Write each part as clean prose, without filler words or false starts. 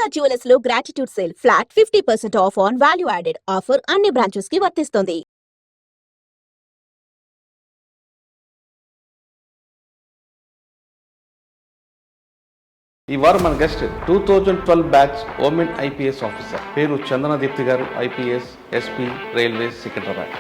Durga Jewelers లో gratitude sale flat 50% of on value added offer అన్ని branches కి వర్తిస్తుంది. ఈ వారం మన గెస్ట్ 2012 బ్యాచ్ ఓమెన్ ఐపీఎస్ ఆఫీసర్ పేరు చందన దీప్తి గారు, ఐపీఎస్ ఎస్పీ రైల్వేస్ సికింద్రాబాద్.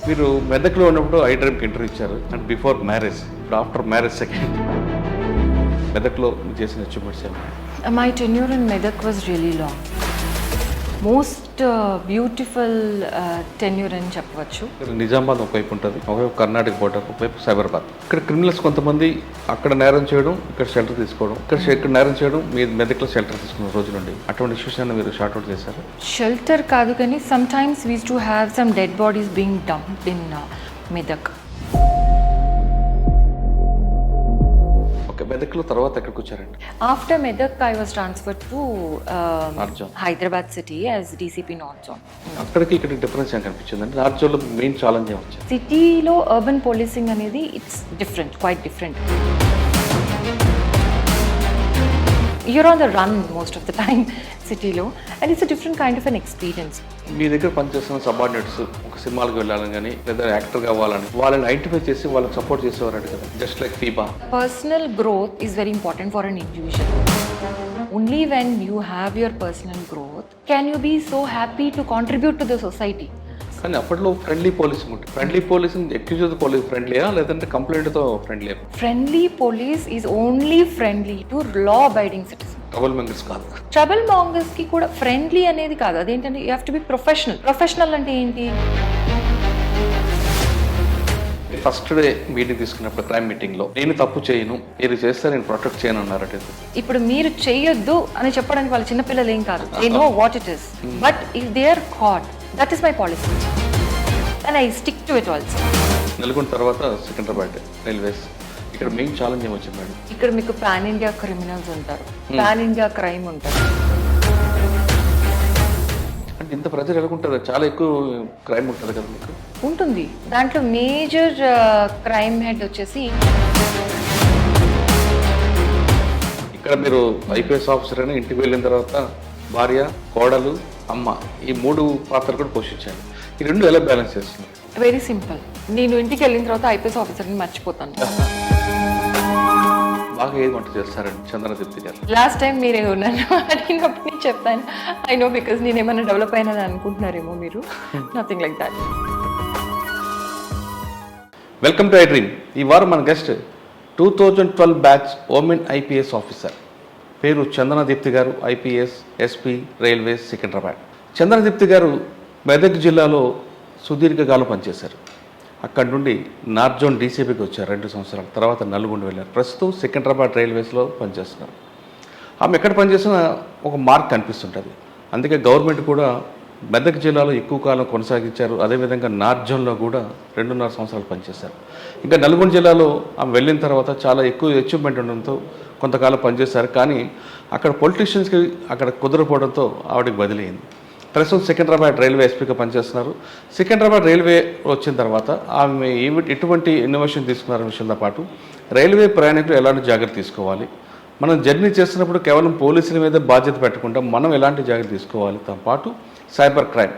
మీరు మెదక్లో ఉన్నప్పుడు ఐ డ్రీమ్కి ఇంటర్వ్యూ ఇచ్చారు అండ్ బిఫోర్ మ్యారేజ్, ఇప్పుడు ఆఫ్టర్ మ్యారేజ్ సెకండ్. మెదక్లో మీరు చేసిన అచీవ్మెంట్స్ ఏమన్నా? My tenure in Medak was really long. Most beautiful tenure అని చెప్పవచ్చు. నిజామాబాద్ ఒకవైపు ఉంటుంది, ఒకవైపు కర్ణాటక బోర్డర్, ఒకవైపు సైబరాబాద్. ఇక్కడ క్రిమినల్స్ కొంతమంది అక్కడ నేరం చేయడం, ఇక్కడ షెల్టర్ తీసుకోవడం, ఇక్కడ నేరం చేయడం, మీ మెదక్లో షెల్టర్ తీసుకున్న రోజు నుండి అటువంటి ఇష్యూస్ అన్ని మీరు షార్ట్ అవుట్ చేశారు? షెల్టర్ కాదు కానీ sometimes we used to have some dead bodies being dumped in Medak. మెదక్లో తర్వాత ఎక్కడికి వచ్చారండి? After Medak, I was transferred to Hyderabad city as DCP North Zone. అక్కడికి ఇక్కడ డిఫరెన్స్ ఏం కనిపించిందండి? నార్త్ జోన్లో మెయిన్ ఛాలెంజ్ ఏమొచ్చింది? సిటీలో అర్బన్ పోలీసింగ్ అనేది it's different, quite different. You're on the run most of the time సిటీలో, and it's a different kind of an experience. మీ దగ్గర పనిచేస్తున్న సబార్డినేట్స్ ఒక సినిమాలకు వెళ్ళాలని కానీ లేదా యాక్టర్ కావాలని వాళ్ళని ఐడెంటిఫై చేసి వాళ్ళకి సపోర్ట్ చేసేవారంట కదా, just like FIBA. Personal growth is very important for an individual. Only when you have your personal growth can you be so happy to contribute to the society. కానీ అప్పట్లో friendly policing ఉంటుంది. Friendly policing accused police ఫ్రెండ్లీయా లేదంటే కంప్లైంట్తో ఫ్రెండ్లీయా? Friendly police is only friendly to law abiding citizens. Trouble mongers కాదు. Trouble mongers కి కూడా ఫ్రెండ్లీ అనేది కాదు. అదేంటంటే you have to be professional. Professional అంటే ఏంటి? ఫస్ట్ డే మీటింగ్ తీసుకున్నప్పుడు క్రైమ్ మీటింగ్ లో నేను తప్పు చేయను, మీరు చేస్తే నేను ప్రొటెక్ట్ చేయను అన్నారట. ఇప్పుడు మీరు చేయొద్దు అని చెప్పడానికి వాళ్ళ చిన్నపిల్లలు ఏం కాదు. They know what it is. But if they are caught, that is my policy and I stick to it also. Nalgonda తర్వాత సికింద్రాబాద్ రైల్వేస్, ఇక్కడ మెయిన్ ఛాలెంజ్ ఏమొచ్చింది మేడం? ఇక్కడ మీకు పాన్ ఇండియా క్రిమినల్స్ ఉంటారు, పాన్ ఇండియా క్రైమ్ ఉంటారు. అంటే ఇంత ప్రజలు ఎలాగుంటారు? చాలా ఎక్కువ క్రైమ్ ఉంటుంది కదా మీకు? ఉంటుంది. దాంట్లో మేజర్ క్రైమ్ హెడ్ వచ్చేసి ఇక్కడ మీరు ఐపీఎస్ ఆఫీసర్ అయినా ఇంటికి వెళ్ళిన తర్వాత భార్య, కోడలు, అమ్మ ఈ 3 పాత్రలు కూడా పోషించాలి. ఈ 2 ఎలా బ్యాలెన్స్ చేస్తున్నారు? Very simple. నేను ఇంటికి వెళ్ళిన తర్వాత ఐపీఎస్ ఆఫీసర్ని మర్చిపోతాను. బాగా ఏది వంట చేస్తారండి చందన దీప్తి గారు? లాస్ట్ టైం మీరే నన్ను అడిగినప్పుడు నేను చెప్పాను. ఐ నో, బికాస్ నేను ఏమైనా డెవలప్ అయినది అనుకుంటున్నారేమో మీరు. Nothing like that. Welcome to I dream. ఈ వారం మన గెస్ట్ 2012 బ్యాచ్ ఓమెన్ ఐపీఎస్ ఆఫీసర్ పేరు చందన దీప్తి గారు, ఐపీఎస్ ఎస్పీ రైల్వేస్ సికింద్రాబాద్. చందన దీప్తి గారు మెదక్ జిల్లాలో సుదీర్ఘకాలం పనిచేశారు. అక్కడి నుండి నార్త్ జోన్ డీసీపీకి వచ్చారు 2 సంవత్సరాల తర్వాత నల్గొండ వెళ్ళారు. ప్రస్తుతం సికింద్రాబాద్ రైల్వేస్లో పనిచేస్తున్నారు. ఆమె ఎక్కడ పనిచేసినా ఒక మార్క్ కనిపిస్తుంటుంది. అందుకే గవర్నమెంట్ కూడా మెదక్ జిల్లాలో ఎక్కువ కాలం కొనసాగించారు. అదేవిధంగా నార్త్ జోన్లో కూడా 2.5 సంవత్సరాలు పనిచేశారు. ఇంకా నల్గొండ జిల్లాలో ఆమె వెళ్ళిన తర్వాత చాలా ఎక్కువ అచీవ్మెంట్ ఉండడంతో కొంతకాలం పనిచేశారు. కానీ అక్కడ పొలిటీషియన్స్కి అక్కడ కుదరపోవడంతో ఆవిడకి బదిలైంది. ప్రస్తుతం సికింద్రాబాద్ రైల్వే ఎస్పీగా పనిచేస్తున్నారు. సికింద్రాబాద్ రైల్వే వచ్చిన తర్వాత ఆమె ఎటువంటి ఇన్నోవేషన్ తీసుకున్న విషయంతో పాటు రైల్వే ప్రయాణికులు ఎలాంటి జాగ్రత్త తీసుకోవాలి, మనం జర్నీ చేస్తున్నప్పుడు కేవలం పోలీసుల మీద బాధ్యత పెట్టకుండా మనం ఎలాంటి జాగ్రత్త తీసుకోవాలితో పాటు సైబర్ క్రైమ్,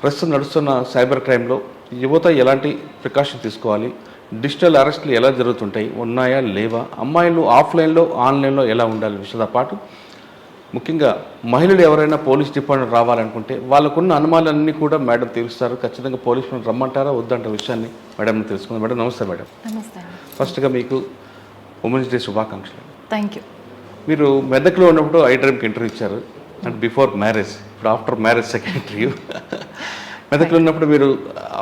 ప్రస్తుతం నడుస్తున్న సైబర్ క్రైమ్లో యువత ఎలాంటి ప్రికాషన్ తీసుకోవాలి, డిజిటల్ అరెస్టులు ఎలా జరుగుతుంటాయి, ఉన్నాయా లేవా, అమ్మాయిలు ఆఫ్లైన్లో ఆన్లైన్లో ఎలా ఉండాలి విషయంతో పాటు ముఖ్యంగా మహిళలు ఎవరైనా పోలీస్ డిపార్ట్మెంట్ రావాలనుకుంటే వాళ్ళకున్న అనుమానాలన్నీ కూడా మేడం తీరుస్తారు. ఖచ్చితంగా పోలీస్ రమ్మంటారా వద్దంటారా విషయాన్ని మేడం తెలుసుకుందాం. మేడం నమస్తే. మేడం నమస్తే. ఫస్ట్గా మీకు ఉమెన్స్ డే శుభాకాంక్షలు. Thank you. మీరు మెదక్లో ఉన్నప్పుడు ఐ డ్రీమ్కి ఇంటర్వ్యూ ఇచ్చారు అండ్ బిఫోర్ మ్యారేజ్, ఇప్పుడు ఆఫ్టర్ మ్యారేజ్ సెకండ్ ఇంటర్వ్యూ. మెదక్లో ఉన్నప్పుడు మీరు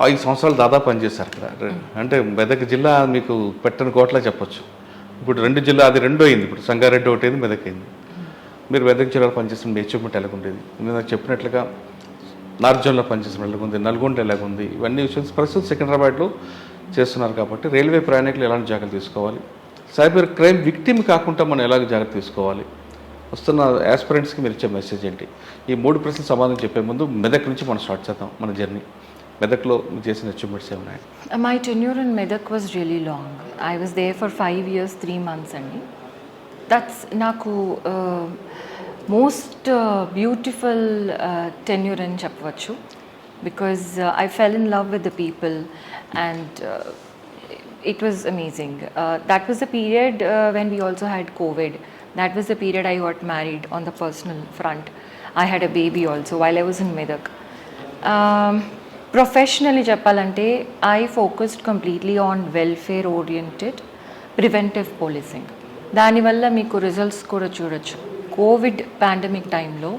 5 సంవత్సరాలు దాదాపు పనిచేశారు కదా. అంటే మెదక్ జిల్లా మీకు పెట్టని కోట్లా చెప్పొచ్చు. ఇప్పుడు 2 జిల్లా, అది 2 అయింది. ఇప్పుడు సంగారెడ్డి ఒకటి అయింది, మెదక్ అయింది. మీరు మెదక్ జిల్లాలో పనిచేసిన మీ అచీవ్మెంట్ ఎలాగుండేది? మీరు నాకు చెప్పినట్లుగా నార్త్ జోన్లో పనిచేసిన ఎలాగుంది, నల్గొండ ఎలాగుంది, ఇవన్నీ విషయాలు ప్రస్తుతం సికింద్రాబాద్లో చేస్తున్నారు కాబట్టి రైల్వే ప్రయాణికులు ఎలాంటి జాగ్రత్తలు తీసుకోవాలి, సైబర్ క్రైమ్ విక్టిమ్ కాకుండా మనం ఎలాగ జాగ్రత్త తీసుకోవాలి, వస్తున్న ఆస్పిరెంట్స్కి మీరు ఇచ్చే మెసేజ్ ఏంటి? ఈ 3 ప్రశ్నలు సమాధానం చెప్పే ముందు మెదక్ నుంచి మనం స్టార్ట్ చేద్దాం మన జర్నీ. మెదక్లో మీరు చేసిన అచీవ్మెంట్స్ ఏమున్నాయి? My tenure in Medak was really long. I was there for 5 years, 3 months అండి. That's నాకు మోస్ట్ బ్యూటిఫుల్ tenure అని చెప్పవచ్చు. Because I fell in love with the people and it was amazing. That was the period when we also had COVID. That was the period I got married on the personal front. I had a baby also while I was in Medak. Professionally చెప్పాలంటే I focused completely on welfare oriented preventive policing. దానివల్ల మీకు results కూడా చూడొచ్చు. Covid pandemic టైంలో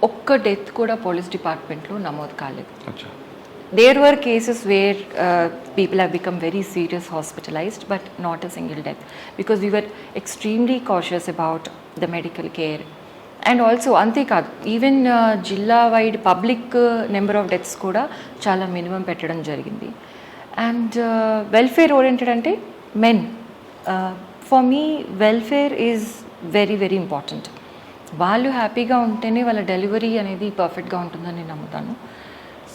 ఒక్క death కూడా police డిపార్ట్మెంట్లో నమోదు కాలేదు. There were cases where people have become very serious hospitalized, but not a single death, because we were extremely cautious about the medical care. And also అంతేకాదు, even జిల్లా wide public number of deaths కూడా చాలా minimum పెట్టడం జరిగింది. And welfare oriented అంటే men, for me welfare is very very important. వాళ్ళు హ్యాపీగా ఉంటేనే వాళ్ళ డెలివరీ అనేది పర్ఫెక్ట్గా ఉంటుందని నేను నమ్ముతాను.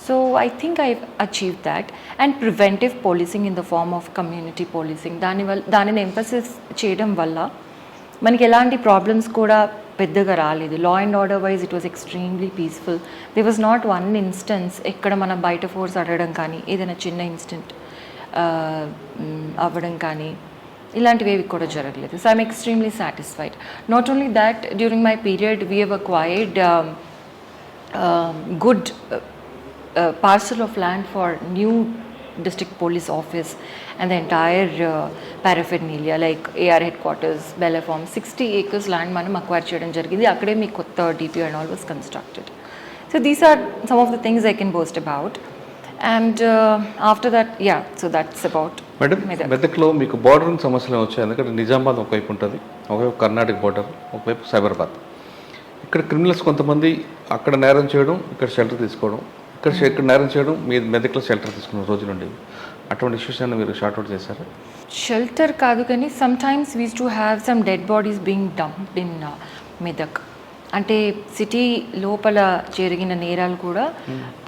So I think I achieve that. And preventive policing in the form of community policing, దానిని ఎంఫసిస్ చేయడం వల్ల మనకి ఎలాంటి ప్రాబ్లమ్స్ కూడా పెద్దగా రాలేదు. Law and order wise it was extremely peaceful. They was not one instance ఎక్కడ మనం బయట ఫోర్స్ అడగడం కానీ, ఏదైనా చిన్న ఇన్సిడెంట్ అవ్వడం కానీ ఇలాంటివి ఏవి కూడా జరగలేదు. So I'm extremely satisfied. Not only that, during my period we have acquired good parcel of land for new district police office and the entire paraphernalia like AR headquarters, Bella Farm, 60 acres land manam acquire cheyadam jarigindi. Akkade mee kotta DPO and all was constructed. So these are some of the things I can boast about. And after that, yeah, so that's about madam. మెదక్లో మీకు bordering సమస్యలు వచ్చాయి, ఎందుకంటే నిజామాబాద్ ఒకవైపు ఉంటుంది, ఒకవైపు Karnataka border, ఒకవైపు సైబరాబాద్. ఇక్కడ క్రిమినల్స్ కొంతమంది అక్కడ నేరం చేయడం, ఇక్కడ షెల్టర్ తీసుకోవడం, ఇక్కడ నేరం చేయడం, మీ మెదక్లో షెల్టర్ తీసుకున్న రోజులు ఉండేవి. అటువంటి ఇష్యూస్ అన్ని మీరు షార్ట్అవుట్ చేశారు? షెల్టర్ కాదు కానీ sometimes we used to have some dead bodies being dumped in Medak. అంటే సిటీ లోపల జరిగిన నేరాలు కూడా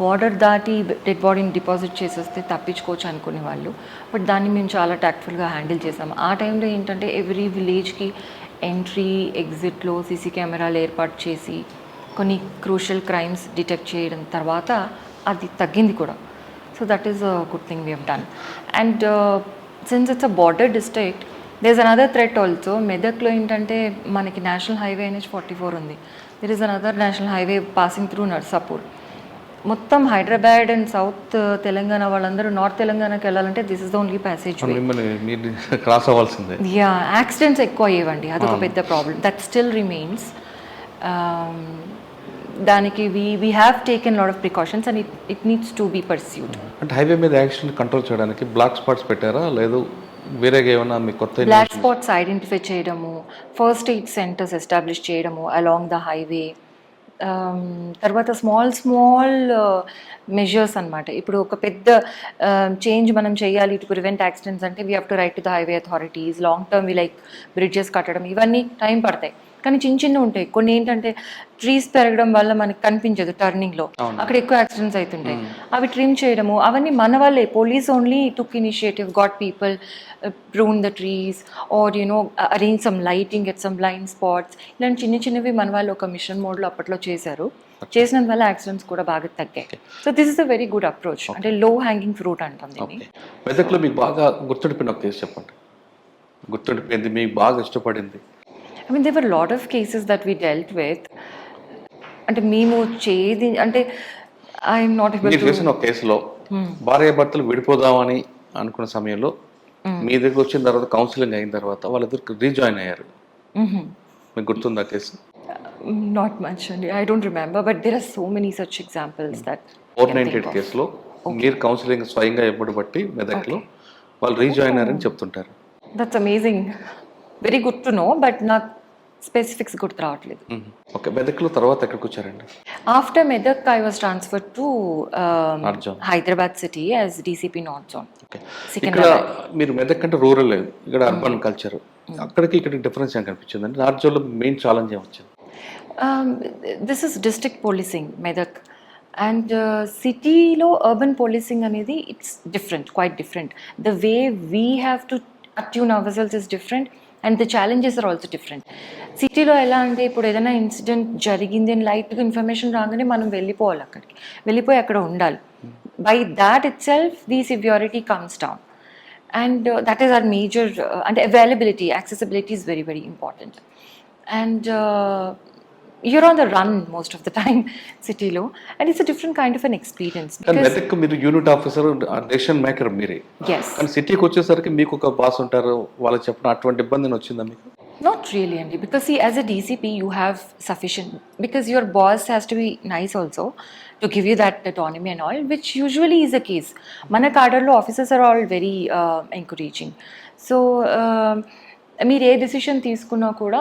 బార్డర్ దాటి డెడ్ బాడీని డిపాజిట్ చేసేస్తే తప్పించుకోవచ్చు అనుకునే వాళ్ళు. బట్ దాన్ని మేము చాలా ట్యాక్ట్ఫుల్గా హ్యాండిల్ చేసాము. ఆ టైంలో ఏంటంటే ఎవ్రీ విలేజ్కి ఎంట్రీ ఎగ్జిట్లో సీసీ కెమెరాలు ఏర్పాటు చేసి కొన్ని క్రూషియల్ క్రైమ్స్ డిటెక్ట్ చేయడం తర్వాత అది తగ్గింది కూడా. So that is a good thing we have done. And since it's a border district, there is another threat also. మెదక్లో ఏంటంటే మనకి నేషనల్ హైవే NH-44 ఉంది. There is another national highway passing through Narsapur. మొత్తం హైదరాబాద్ అండ్ సౌత్ తెలంగాణ వాళ్ళందరూ నార్త్ తెలంగాణకి వెళ్ళాలంటే this is the only passage way. Cross అవ్వాల్సిందే. యా, యాక్సిడెంట్స్ ఎక్కువ అయ్యేవండి, అదొక పెద్ద ప్రాబ్లం. That still remains. దానికి we have taken lot of precautions and it needs to be pursued. అంటే హైవే మీద యాక్సిడెంట్ కంట్రోల్ చేయడానికి బ్లాక్ స్పాట్స్ పెట్టారా, లేదు వేరేగా ఏమైనా మీ కొత్త? బ్లాక్ స్పాట్స్ ఐడెంటిఫై చేయడము, ఫస్ట్ ఎయిడ్ సెంటర్స్ ఎస్టాబ్లిష్ చేయడము అలాంగ్ ద హైవే, తర్వాత స్మాల్ మెజర్స్ అనమాట. ఇప్పుడు ఒక పెద్ద చేంజ్ మనం చేయాలి టు ప్రివెంట్ యాక్సిడెంట్స్ అంటే we have to write to the highway authorities. Long term we like bridges కట్టడం, ఇవన్నీ టైం పడతాయి. కానీ చిన్న ఉంటాయి కొన్ని. ఏంటంటే ట్రీస్ పెరగడం వల్ల మనకి కనిపించదు టర్నింగ్లో, అక్కడ ఎక్కువ యాక్సిడెంట్స్ అవుతుంటాయి. అవి ట్రిమ్ చేయడము అవన్నీ మన వాళ్ళే. Police only took initiative, got people prune the trees or arrange some lighting at some blind spots. ఇలాంటి చిన్నవి మన వాళ్ళు ఒక మిషన్ మోడ్లో అప్పట్లో చేశారు. చేసినందు వల్ల యాక్సిడెంట్స్ కూడా బాగా తగ్గాయి. So this is a very good approach. అంటే లో హ్యాంగింగ్ ఫ్రూట్ అంటాం దీన్ని. మెదక్లో మీకు బాగా గుర్తుండిపోయిన ఒక కేసు చెప్పండి, గుర్తుండిపోయింది మీకు బాగా ఇష్టపడింది. I mean, there were a lot of cases that we dealt with. అంటే మేము చేది అంటే ఐఎమ్ నాట్ ఏబుల్ టు. చేసిన ఒక కేసులో భార్యాభర్తలు విడిపోదామని అనుకున్న సమయంలో మీ దగ్గర వచ్చిన తర్వాత కౌన్సిలింగ్ అయిన తర్వాత వాళ్ళిద్దరు రీజాయిన్ అయ్యారు. మీకు గుర్తుందా కేసు? నాట్ మచ్ అండి, I don't remember, but there are so many such examples that. 498 కేసులో మీరు కౌన్సిలింగ్ స్వయంగా ఎప్పుడు బట్టి మెదక్లో వాళ్ళు రీజాయిన్ అయ్యారని చెప్తుంటారు. That's amazing, very good to know, but నాకు స్పెసిఫిక్స్ గుర్తు రావట్లేదు. ఓకే, మెదక్లో తర్వాత ఎక్కడికి వచ్చారండి? After Medak I was transferred to Hyderabad city as DCP north zone. ఇక్కడ మీరు మెదక్ అంటే రూరల్, ఇక్కడ అర్బన్ కల్చర్, అక్కడికి ఇక్కడికి డిఫరెన్స్ ఏం కనిపించింది అంటే నార్త్ జోన్లో మెయిన్ ఛాలెంజ్ ఏమొచ్చింది? This is district policing Medak and సిటీలో అర్బన్ పోలీసింగ్ అనేది it's different, quite different. The way we have to attune ourselves is different and the challenges are also different. సిటీలో ఎలా అంటే ఇప్పుడు ఏదైనా ఇన్సిడెంట్ జరిగింది అని లైట్గా ఇన్ఫర్మేషన్ రాగానే మనం వెళ్ళిపోవాలి, అక్కడికి వెళ్ళిపోయి అక్కడ ఉండాలి. By that it self the severity comes down. And that is our major and availability, accessibility is very, very important. And you're on the run most of the time city lo, and it's a different kind of an experience. కానీ మెదక్ మీరు unit officer, decision maker మీరే. Yes. కానీ సిటీకి వచ్చేసరికి మీకు ఒక boss ఉంటారు, వాళ్ళకి చెప్పిన అటువంటి ఇబ్బంది వచ్చిందా మీకు? Not really, Andy, because see, as a DCP, you have sufficient, because your boss has to be nice also to give you that autonomy and all, which usually is the case. Mana cadre lo officers are all very encouraging. So, meer A decision తీసుకున్నా కూడా,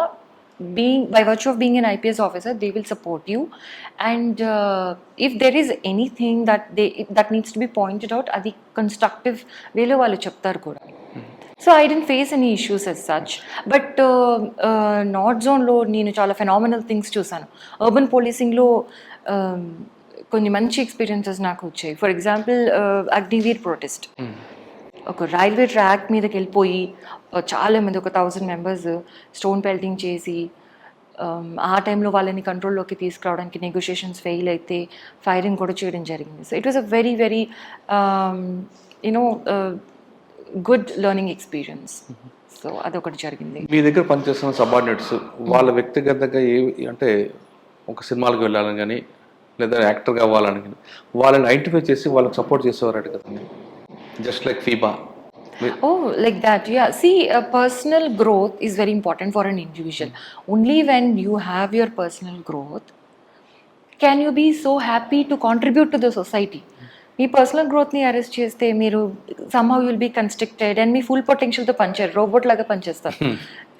being by virtue of being an IPS officer, they will support you. And if there is anything that needs to be pointed out, adi constructive way lo వాళ్ళు చెప్తారు కూడా. So I didn't face any issues as such. But North Zone లో నేను చాలా phenomenal things చూసాను. Urban పోలీసింగ్లో కొన్ని మంచి experiences నాకు వచ్చాయి. ఫర్ ఎగ్జాంపుల్ అగ్నివీర్ ప్రొటెస్ట్, ఒక రైల్వే ట్రాక్ మీదకి వెళ్ళిపోయి చాలా మంది, ఒక 1000 మెంబర్స్ స్టోన్ పెల్టింగ్ చేసి ఆ టైంలో వాళ్ళని కంట్రోల్లోకి తీసుకురావడానికి నెగోషియేషన్స్ ఫెయిల్ అయితే ఫైరింగ్ కూడా చేయడం జరిగింది. So it was a very very good learning experience. So అదొకటి జరిగింది. మీ దగ్గర పనిచేస్తున్న సబార్డినేట్స్ వాళ్ళ వ్యక్తిగతంగా అంటే ఒక సినిమాలకు వెళ్ళాలని కానీ లేదా యాక్టర్గా అవ్వాలని కానీ వాళ్ళని ఐడెంటిఫై చేసి వాళ్ళకి సపోర్ట్ చేసేవారట కదండి, just like FIBA. Oh, like that, yeah. See, personal growth is very important for an individual. Only when you have your personal growth can you be so happy to contribute to the society. మీ personal గ్రోత్ని arrest చేస్తే మీరు somehow will be constricted and మీ full పొటెన్షియల్తో పనిచేయరు, robot లాగా పనిచేస్తారు.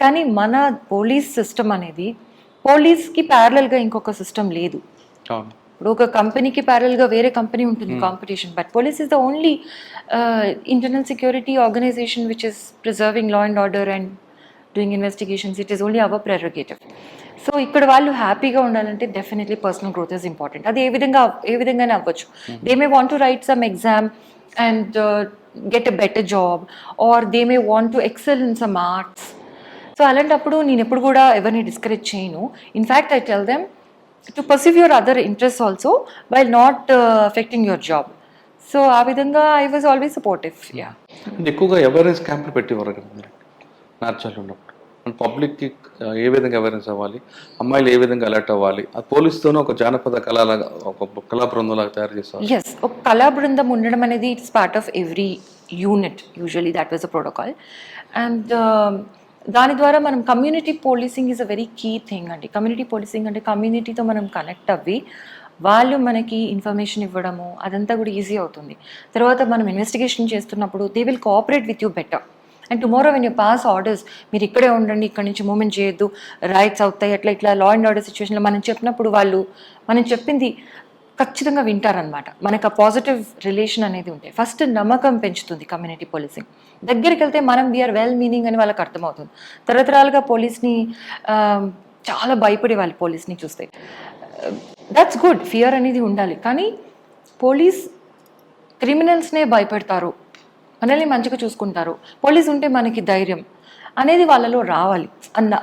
కానీ మన పోలీస్ సిస్టమ్ అనేది, పోలీస్కి ప్యారలల్గా ఇంకొక సిస్టమ్ లేదు. ఇప్పుడు ఒక కంపెనీకి ప్యారల్గా వేరే కంపెనీ ఉంటుంది competition, but police is the only internal security organisation which is preserving law and order and doing investigations. It is only our prerogative. So ఇక్కడ వాళ్ళు హ్యాపీగా ఉండాలంటే definitely personal growth is important. అది ఏ విధంగానే అవ్వచ్చు. They may want to write some exam and get a better job, or they may want to excel in some arts. So అలాంటప్పుడు నేను ఎప్పుడు కూడా ఎవరిని డిస్కరేజ్ చేయను. In fact I tell them to perceive your other interest also while not affecting your job. So ఆ విధంగా I was always supportive. Yeah, ఎక్కువగా awareness క్యాంపులు పెట్టేవారు కదా నార్చల్ ఉన్నప్పుడు. పబ్లిక్కి ఏ విధంగా అవేర్నెస్ అవ్వాలి, అమ్మాయిలు ఏ విధంగా అలర్ట్ అవ్వాలి, ఆ పోలీస్తోనే ఒక జానపద కళలాగా, ఒక కళా బృందంలాగా తయారు చేస్తారు. ఎస్, ఒక కళా బృందం ఉండడం అనేది it's part of every unit. Usually that was a protocol. And దాని ద్వారా మనం community policing is a very key thing అండి. కమ్యూనిటీ పోలీసింగ్ అంటే కమ్యూనిటీతో మనం కనెక్ట్ అవ్వి వాళ్ళు మనకి ఇన్ఫర్మేషన్ ఇవ్వడము, అదంతా కూడా ఈజీ అవుతుంది. తర్వాత మనం ఇన్వెస్టిగేషన్ చేస్తున్నప్పుడు they will cooperate with you better. And tomorrow when you pass orders, మీరు ఇక్కడే ఉండండి, ఇక్కడ నుంచి మూవ్మెంట్ చేయొద్దు, రైట్స్ అవుతాయి, ఇట్లా లా అండ్ ఆర్డర్ సిచ్యువేషన్లో మనం చెప్పినప్పుడు వాళ్ళు మనం చెప్పింది ఖచ్చితంగా వింటారనమాట. మనకు ఆ పాజిటివ్ రిలేషన్ అనేది ఉంటాయి. ఫస్ట్ నమ్మకం పెంచుతుంది కమ్యూనిటీ పోలీసింగ్. దగ్గరికి వెళ్తే మనం వీఆర్ వెల్ మీనింగ్ అని వాళ్ళకి అర్థమవుతుంది. తరతరాలుగా పోలీస్ని చాలా భయపడే వాళ్ళు పోలీస్ని చూస్తే. దట్స్ గుడ్, ఫియర్ అనేది ఉండాలి. కానీ పోలీస్ క్రిమినల్స్నే భయపెడతారు, మనల్ని మంచిగా చూసుకుంటారు, పోలీస్ ఉంటే మనకి ధైర్యం అనేది వాళ్ళలో రావాలి అన్న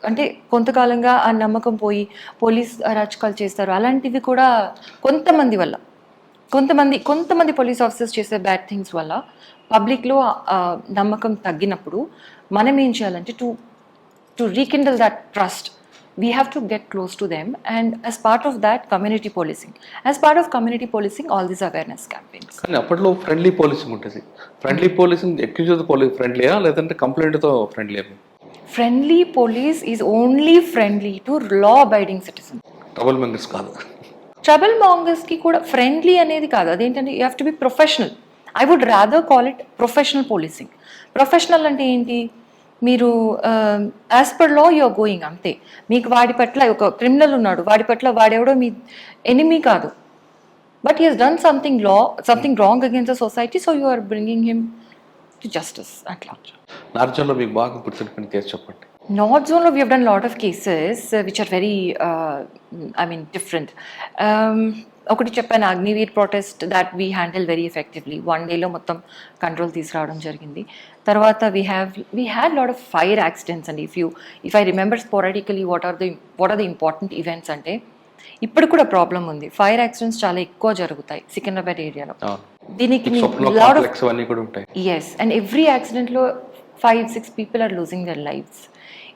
అంటే కొంతకాలంగా ఆ నమ్మకం పోయి పోలీస్ అరాచకాలు చేస్తారు. అలాంటివి కూడా కొంతమంది వల్ల, కొంతమంది పోలీస్ ఆఫీసర్స్ చేసే బ్యాడ్ థింగ్స్ వల్ల పబ్లిక్లో నమ్మకం తగ్గినప్పుడు మనం ఏం చేయాలంటే to rekindle that trust, we have to get close to them, and as part of that community policing all these awareness campaigns. కానీ అప్పట్లో ఫ్రెండ్లీ పోలీసింగ్ ఉంటుంది. ఫ్రెండ్లీ పోలీసింగ్ అక్యూజ్డ్ పోలీస్ ఫ్రెండ్లీయా లేదంటే కంప్లైంట్తో ఫ్రెండ్లీయా? Friendly police is only friendly to law abiding citizens. Trouble mongers కాదు. Trouble mongers కి కూడా ఫ్రెండ్లీ అనేది కాదు. అదేంటంటే you have to be professional. I would rather call it professional policing. Professional అంటే ఏంటి, మీరు as per law you're going, అంతే. మీకు వాడి పట్ల, ఒక క్రిమినల్ ఉన్నాడు, వాడి పట్ల వాడెవడో మీ ఎనిమీ కాదు, but he has done something wrong against the society, so you are bringing him to justice. అట్లా. నార్జన్లో మీకు బాగా గుర్తుండిపోయిన కేసు చెప్పండి. North Zone, we have done a lot of cases which are very, different. ఒకటి చెప్పాను, Agniveer protest that we handle very effectively. 1 డేలో మొత్తం కంట్రోల్ తీసుకురావడం జరిగింది. తర్వాత we had lot of fire accidents అండి. If I remember sporadically what are the important events అంటే, ఇప్పుడు కూడా ప్రాబ్లం ఉంది. ఫైర్ యాక్సిడెంట్స్ చాలా ఎక్కువ జరుగుతాయి సికింద్రాబాద్ ఏరియాలో. దీనికి lot of yes, and every యాక్సిడెంట్లో 5-6 people are losing their lives.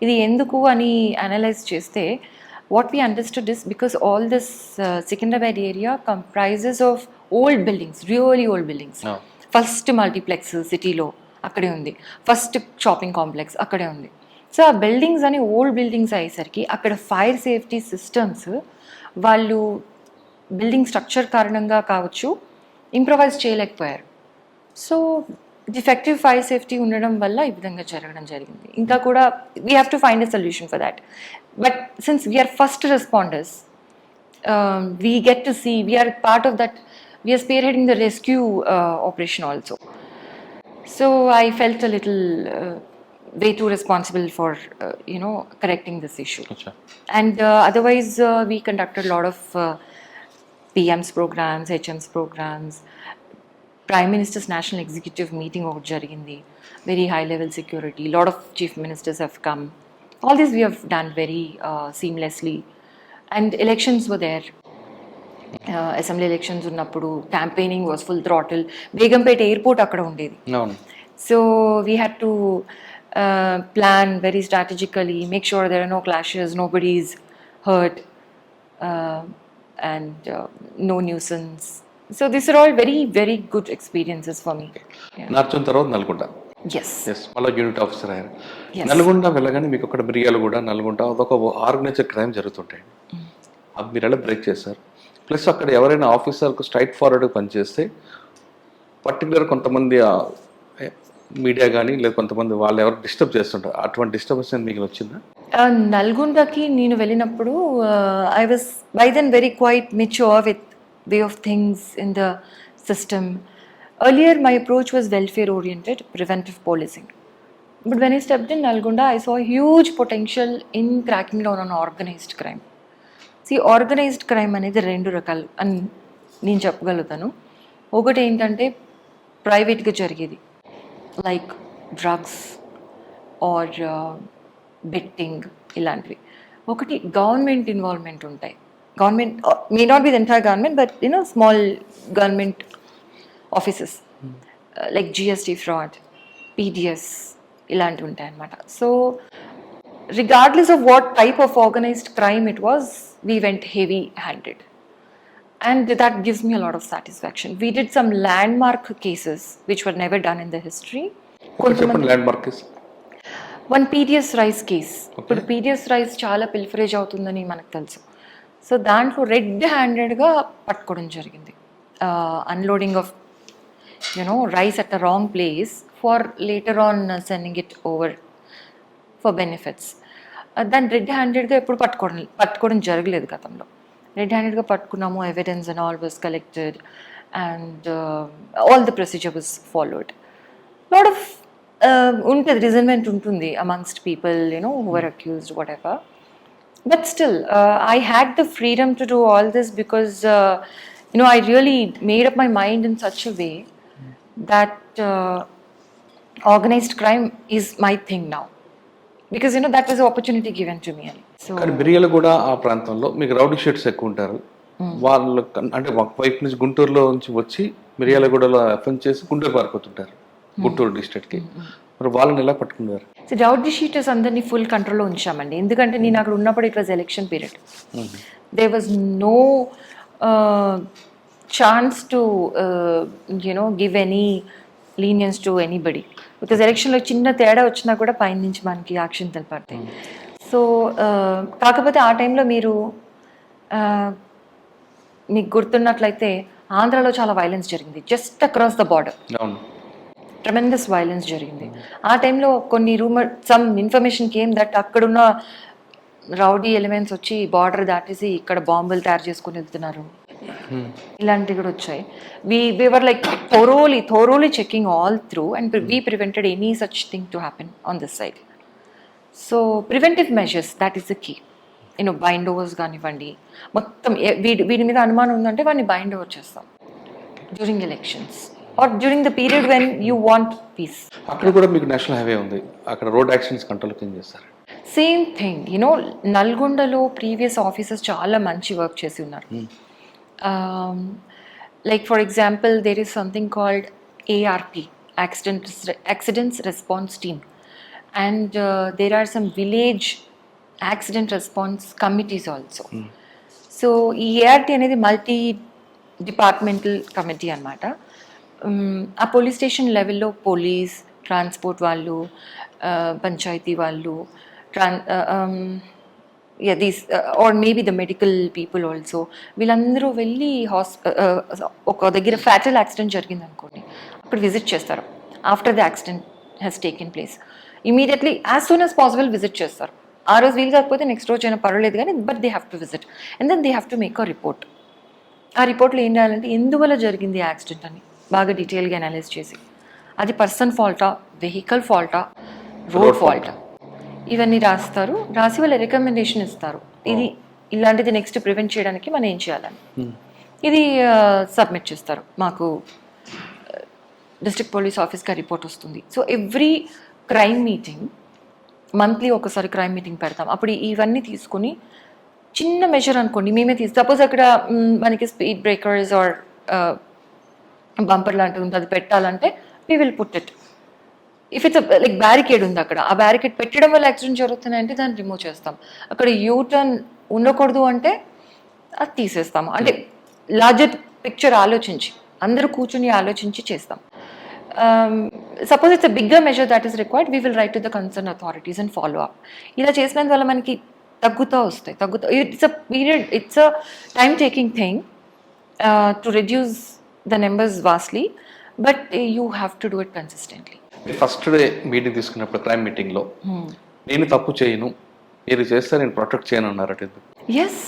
ఇది ఎందుకు అని అనలైజ్ చేస్తే what we understood is because all this Secunderabad area comprises of old buildings, really old buildings. First multiplex city lo akkade undi, first shopping complex akkade undi. So ఆ buildings ani old buildings అయ్యేసరికి అక్కడ fire safety systems వాళ్ళు building structure కారణంగా కావచ్చు improvise చేయలేకపోయారు. So defective fire safety ఉండడం వల్ల ఈ విధంగా జరగడం జరిగింది. ఇంకా కూడా we have to find a solution for that. But since we're first responders, we get to see, we're part of that, we're spearheading the rescue operation also. So I felt a little way too responsible for correcting this issue. Achha. And otherwise we conducted a lot of PM's programs, HM's programs. Prime Minister's National Executive meeting okati jarigindi, very high level security, lot of chief ministers have come. All this we have done very seamlessly. And elections were there. Assembly elections unnappudu campaigning was full throttle. Begumpet airport akkada undedi. No. So we had to plan very strategically, make sure there are no clashes, nobody is hurt, and no nuisance. So these are all very, very good experiences for me. Narchon tarvata Nalgonda. Yes. Malla unit officer ayyaru. Yes. Nalgonda వెళ్ళగానే మీకు అక్కడ మిర్యాలగూడ, నల్గొండ అదొక organised crime జరుగుతుంటాయి. అది మీరు ఎలా break చేశారు? Plus అక్కడ ఎవరైనా ఆఫీసర్కు స్ట్రైట్ ఫార్వర్డ్ పనిచేస్తే పర్టికులర్ కొంతమంది మీడియా కానీ లేదా కొంతమంది వాళ్ళు ఎవరు డిస్టర్బ్ చేస్తుంటారు, అటువంటి డిస్టర్బెన్స్ మీకు వచ్చిందా? నల్గొండకి నేను వెళ్ళినప్పుడు I was by then very quite mature with way of things in the system. Earlier my approach was welfare oriented, preventive policing. But when I stepped in Nalgonda, I saw huge potential in cracking down on organized crime. See, organized crime అనేది 2 రకాలు అని నేను చెప్పగలుగుతాను. ఒకటి ఏంటంటే ప్రైవేట్గా జరిగేది, like drugs are betting ఇలాంటివి. ఒకటి గవర్నమెంట్ ఇన్వాల్వ్మెంట్ ఉంటాయి. Government may not be the entire government, but small government offices like GST fraud, PDS ilanti untayi anamata. So regardless of what type of organized crime it was, we went heavy handed, and that gives me a lot of satisfaction. We did some landmark cases which were never done in the history. Landmark case, one PDS rice case. ఇప్పుడు PDS rice చాలా pilferage అవుతుందని మనకు తెలుసు. So దాంట్లో red హ్యాండెడ్గా పట్టుకోవడం జరిగింది. Unloading of rice at the wrong place for later on sending it over for benefits. దాన్ని రెడ్ హ్యాండెడ్గా ఎప్పుడు పట్టుకోవడం జరగలేదు గతంలో. రెడ్ హ్యాండెడ్గా పట్టుకున్నాము, evidence and all was collected, and all the procedure was followed. Lot of ఉంటుంది, రిజన్మెంట్ ఉంటుంది amongst people who are accused, whatever. But still, I had the freedom to do all this because, I really made up my mind in such a way that organized crime is my thing now. Because, that was the opportunity given to me. So, కానీ మిర్యాల కూడా ఆ ప్రాంతంలో మీకు rowdy sheets ఎక్కువ ఉంటారు. వాళ్ళు అంటే ఒక వైపు నుంచి గుంటూరులో నుంచి వచ్చి మిర్యాలగూడలో అఫెన్స్ చేసి గుంటూరు పారిపోతుంటారు, గుంటూరు డిస్ట్రిక్ట్కి. మరి వాళ్ళని ఎలా పట్టుకున్నారు? సో రౌడీ షీటర్స్ అందరినీ ఫుల్ కంట్రోల్లో ఉంచామండి. ఎందుకంటే నేను అక్కడ ఉన్నప్పుడు it was election period. There was no chance to give any leniency to anybody. Because ఎలక్షన్లో చిన్న తేడా వచ్చినా కూడా పైన నుంచి మనకి యాక్షన్ తెలిపడతాయి. సో కాకపోతే ఆ టైంలో మీకు గుర్తున్నట్లయితే ఆంధ్రాలో చాలా వైలెన్స్ జరిగింది, just across the border. Tremendous violence జరిగింది. ఆ టైంలో కొన్ని సమ్ ఇన్ఫర్మేషన్ కేమ్ దట్ అక్కడున్న రౌడీ ఎలిమెంట్స్ వచ్చి బార్డర్ దాటేసి ఇక్కడ బాంబులు తయారు చేసుకుని వెళ్తున్నారు, ఇలాంటివి కూడా వచ్చాయి. we were like thoroughly checking all through, and we prevented any such thing to happen on this side. So preventive measures that is the key. Bind overs కానివ్వండి, మొత్తం వీడి మీద అనుమానం ఉందంటే వాడిని బైండ్ ఓవర్ చేస్తాం during elections or during the period when you want peace. అక్కడ కూడా మీకు నేషనల్ హైవే ఉంది, అక్కడ రోడ్ యాక్సిడెంట్స్ కంట్రోల్ ఏం చేస్తారు? సేమ్ థింగ్ నల్గొండలో ప్రీవియస్ ఆఫీసర్స్ చాలా మంచి వర్క్ చేసి ఉన్నారు. Like for example there is something called ART, accidents response team, and there are some village accident response committees also. So ఈ ART అనేది మల్టీ డిపార్ట్మెంటల్ కమిటీ అనమాట. ఆ పోలీస్ స్టేషన్ లెవెల్లో పోలీస్, ట్రాన్స్పోర్ట్ వాళ్ళు, పంచాయతీ వాళ్ళు, or maybe the medical people also, వీళ్ళందరూ వెళ్ళి ఒక దగ్గర ఫ్యాటల్ యాక్సిడెంట్ జరిగింది అనుకోండి, అక్కడ విజిట్ చేస్తారు. After the accident has taken place immediately as soon as possible visit చేస్తారు. ఆ రోజు వీలు కాకపోతే నెక్స్ట్ రోజు అయినా పర్వాలేదు కానీ, but they have to visit and then they have to make a report. ఆ రిపోర్ట్లో ఏం చేయాలంటే ఎందువల్ల జరిగింది యాక్సిడెంట్ అని బాగా డీటెయిల్గా అనలైజ్ చేసి, అది పర్సన్ ఫాల్టా, వెహికల్ ఫాల్టా, రోడ్ ఫాల్టా, ఇవన్నీ రాస్తారు. రాసి వాళ్ళ రికమెండేషన్ ఇస్తారు, ఇది ఇలాంటిది నెక్స్ట్ ప్రివెంట్ చేయడానికి మనం ఏం చేయాలని. ఇది సబ్మిట్ చేస్తారు మాకు, డిస్ట్రిక్ట్ పోలీస్ ఆఫీస్కి రిపోర్ట్ వస్తుంది. So every crime meeting, monthly ఒకసారి క్రైమ్ మీటింగ్ పెడతాం. అప్పుడు ఇవన్నీ తీసుకుని చిన్న మెజర్ అనుకోండి మేమే సపోజ్ అక్కడ మనకి స్పీడ్ బ్రేకర్స్ ఆర్ బంపర్ లాంటిది ఉంటుంది, అది పెట్టాలంటే we will put it. If it's like barricade ఉంది అక్కడ, ఆ బ్యారికేడ్ పెట్టడం వల్ల యాక్సిడెంట్ జరుగుతున్నాయంటే దాన్ని రిమూవ్ చేస్తాం. అక్కడ యూటర్న్ ఉండకూడదు అంటే అది తీసేస్తాము. అంటే లార్జర్ పిక్చర్ ఆలోచించి, అందరూ కూర్చుని ఆలోచించి చేస్తాం. Suppose it's a bigger measure that is required, we will write to the concern authorities and follow up. ఇలా చేసినందు వల్ల మనకి తగ్గుతూ it's a period, it's a time taking thing to reduce the numbers vastly, but you have to do it consistently. First day meeting తీసుకున్నప్పుడు crime మీటింగ్లో నేను తప్పు చేయను, మీరు చేస్తే నేను ప్రొటెక్ట్ చేయను అన్నారట. Yes,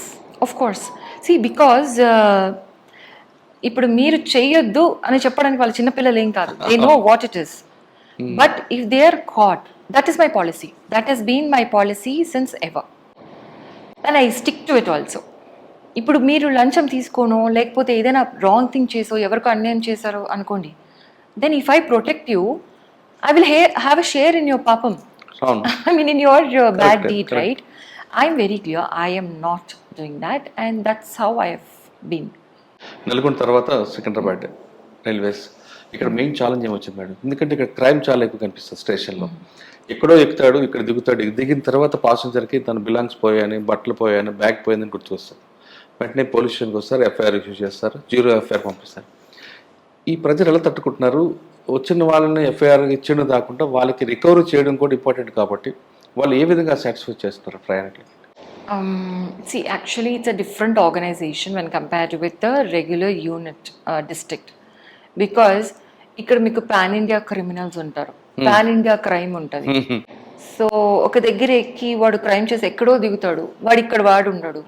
of course. See because ఇప్పుడు మీరు చెయ్యొద్దు అని చెప్పడానికి వాళ్ళ చిన్నపిల్లలు ఏం కాదు, they know what it is. But if they are caught, that is my policy, that has been my policy since ever and I stick to it also. ఇప్పుడు మీరు లంచం తీసుకోనో లేకపోతే ఏదైనా రాంగ్ థింగ్ చేసో ఎవరికో అన్యాయం చేశారో అనుకోండి, then if I protect you, I will have a share in your papam. I mean, in your bad deed, right? I'm very clear. I am not doing that, and that's how I have been. Nalgonda తర్వాత Secunderabad railways, ఇక్కడ main challenge ఏమొచ్చింది madam? ఎందుకంటే ఇక్కడ crime చాలా ఎక్కువ కనిపిస్తుంది స్టేషన్లో. ఎక్కడో ఎక్కుతాడు, ఇక్కడ దిగుతాడు, దిగిన తర్వాత పాసెంజర్కి తన బిలాంగ్స్ పోయాయని, బట్టలు పోయాయని, బ్యాగ్ పోయిందని గుర్తు వస్తుంది. వెంటనే పోలీస్ స్టేషన్కి వస్తారు, FIR ఇష్యూ చేస్తారు, 0 FIR పంపిస్తారు. ఈ ప్రజలు ఎలా తట్టుకుంటున్నారు? వచ్చిన వాళ్ళని FIR ఇచ్చిన కాకుండా వాళ్ళకి రికవరీ చేయడం కూడా ఇంపార్టెంట్ కాబట్టి వాళ్ళు ఏ విధంగా సాటిస్ఫై చేస్తున్నారు ప్రయాణికులు? See, actually it's a different organization when compared with the regular unit district, because ఇక్కడ మీకు పాన్ ఇండియా క్రిమినల్స్ ఉంటారు, పాన్ ఇండియా క్రైమ్ ఉంటుంది. సో ఒక దగ్గర ఎక్కి వాడు క్రైమ్ చేసి ఎక్కడో దిగుతాడు, వాడు ఇక్కడ వాడు ఉండడు,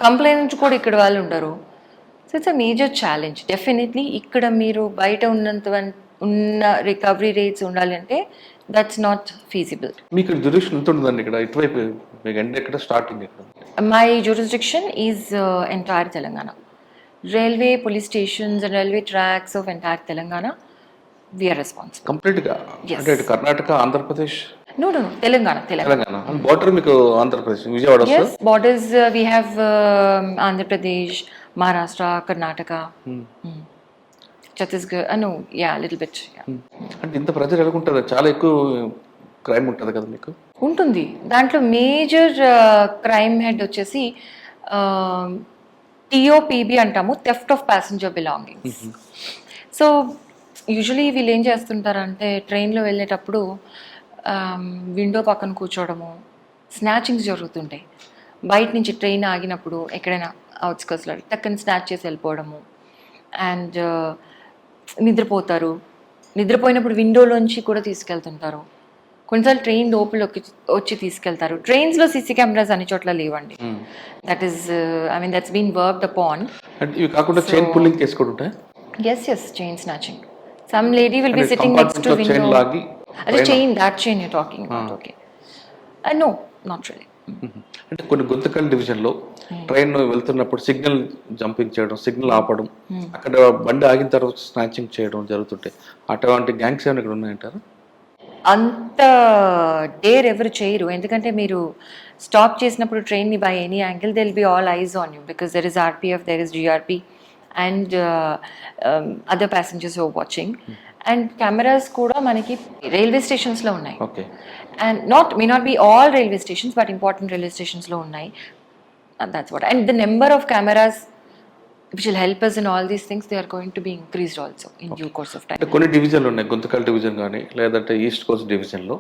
కంప్లైంట్ కూడా ఇక్కడ వాళ్ళు ఉండరు. So it's a major challenge definitely. ఇక్కడ మీరు బయట ఉన్న రికవరీ రేట్స్ ఉండాలి అంటే దట్స్ నాట్ ఫీజిబుల్. మీకు జ్యూరిడిక్షన్ ఎంత ఉంటుందండి ఇక్కడ? ఇటువైపు మీకు ఎండ్ ఎక్కడ, స్టార్టింగ్ ఎక్కడ? My jurisdiction is entire Telangana. Railway, police stations and railway tracks of entire Telangana we are responsible కంప్లీట్గా. అంటే కర్ణాటక, ఆంధ్రప్రదేశ్? No, తెలంగాణ. బార్డర్ మీకు Andhra Pradesh, Vijayawada? Yes, borders we have Andhra Pradesh, Maharashtra, Karnataka, Chhattisgarh. No, yeah, a little bit. Yeah. అంటే ఇంత ప్రజలు ఎలా ఉంటుంది? చాలా ఎక్కువ క్రైమ్ ఉంటుంది కదా మీకు? ఉంటుంది. దాంట్లో మేజర్ క్రైమ్ హెడ్ వచ్చేసి TOPB అంటాము, theft off passenger belongings. So usually వీళ్ళు ఏం చేస్తుంటారంటే ట్రైన్లో వెళ్ళేటప్పుడు విండో పక్కన కూర్చోవడము, స్నాచింగ్స్ జరుగుతుంటాయి. బయట నుంచి ట్రైన్ ఆగినప్పుడు ఎక్కడైనా అవుట్స్కర్ట్స్లో టక్కని స్నాచ్ చేసి వెళ్ళిపోవడము, అండ్ నిద్రపోయినప్పుడు విండోలోంచి కూడా తీసుకెళ్తుంటారు. కొన్నిసార్లు ట్రైన్ లోపలికి వచ్చి తీసుకెళ్తారు. ట్రైన్స్లో CC కెమెరాస్ అన్ని చోట్ల లేవండి. That is that's been worked upon. Chain pulling case కూడా ఉంటాయి? Yes, chain snatching. Some lady will be sitting next to window. అదే chain, that chain you talking about. Okay, no, not really. అంటే కొన్ని గుంతకల్ డివిజన్లో train వెళ్తున్నప్పుడు signal jumping చేయడం, signal ఆపడం, అక్కడ బండి ఆగిన తర్వాత స్నాచింగ్ చేయడం జరుగుతుంటాయి. అటువంటి గ్యాంగ్స్ ఏమైనా ఇక్కడ ఉన్నాయంటారా? అంత డేర్ ఎవరు చేయరు, ఎందుకంటే మీరు స్టాప్ చేసినప్పుడు ట్రైన్ని by any angle they'll be all eyes on you, because there is RPF, there is GRP and other passengers are watching. And cameras కూడా మనకి రైల్వే స్టేషన్స్లో ఉన్నాయి. Okay. And may not be all railway stations, but important railway stations లో ఉన్నాయి. And that's what. And the number of cameras which will help us in all these things, they are going to be increased also in due course of time. అంటే కొన్ని డివిజన్లు ఉన్నాయి, Guntakal division కానీ లేదంటే east coast డివిజన్లో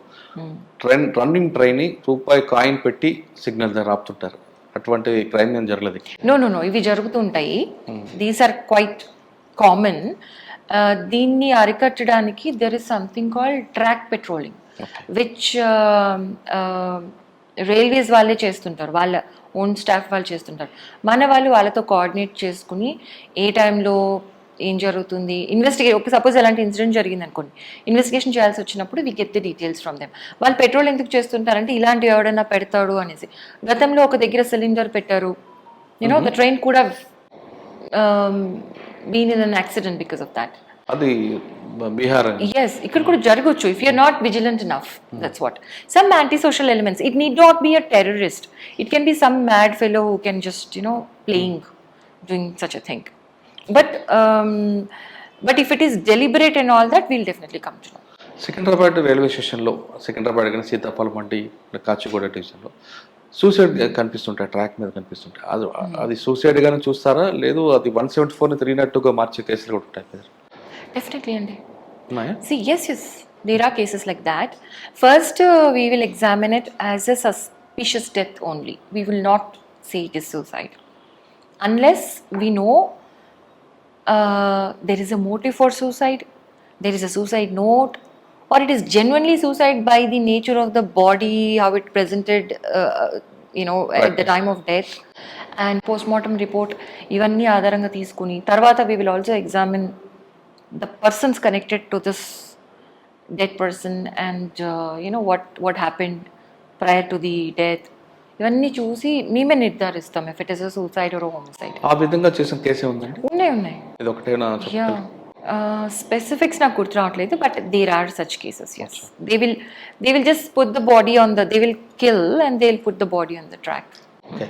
running train రూపాయి coin పెట్టి signal దగ్గర ఆపుతుంటారు. అటువంటి క్రైమ్ ఏం జరగలేదు. No, ఇవి జరుగుతుంటాయి. These are quite common. దీన్ని అరికట్టడానికి there is something called track patrolling, which railways వాళ్ళే చేస్తుంటారు, వాళ్ళ ఓన్ స్టాఫ్ వాళ్ళు చేస్తుంటారు. మన వాళ్ళు వాళ్ళతో కోఆర్డినేట్ చేసుకుని ఏ టైంలో ఏం జరుగుతుంది ఒక సపోజ్ అలాంటి ఇన్సిడెంట్ జరిగింది అనుకోండి, ఇన్వెస్టిగేషన్ చేయాల్సి వచ్చినప్పుడు we get the details from them. వాళ్ళు పెట్రోల్ ఎందుకు చేస్తుంటారంటే ఇలాంటివి ఎవడన్నా పెడతాడు అనేసి. గతంలో ఒక దగ్గర సిలిండర్ పెట్టారు, యూనో ద ట్రైన్ కూడా been in an accident because of that. అది బీహార్. Yes, ఇక్కడ కూడా జరగచ్చు if you're not vigilant enough. That's what. Some antisocial elements. It need not be a terrorist. It can be some mad fellow who can just, playing, doing such a thing. But if it is deliberate and all that, we'll definitely come to know. Secunderabad railway స్టేషన్లో, సికింద్రాబాద్ కానీ సీతాఫలం మండి, కాచిగూడ డివిజన్లో suicide కనిపిస్తుంటాయి, track మీద కనిపిస్తుంటాయి. అది సూసైడ్గానే చూస్తారా, లేదు అది 174ని 302గా మార్చే కేసులు కూడా ఉంటాయి? Definitely, Andy. ఉన్నాయా? See, yes, there are cases like that. First, we will examine it as a suspicious death only. We will not say it is suicide. Unless we know there is a motive for suicide, there is a suicide note, or it is genuinely suicide by the nature of the body, how it presented, at the time of death, and postmortem report, ivanni ఆధారంగా తీసుకుని తర్వాత we will also examine the persons connected to this dead person and what happened prior to the death. ఇవన్నీ చూసి మేమే నిర్ధారిస్తాం if it is a suicide or a homicide. ఆ విధంగా చేసిన కేసే ఉందండి? ఉన్నాయి. ఇది ఒకటేనా? స్పెసిఫిక్స్ నాకు గుర్తు రావట్లేదు, but there are such cases. yes, they will just put the body on they will kill and they'll put the body on the track. Okay.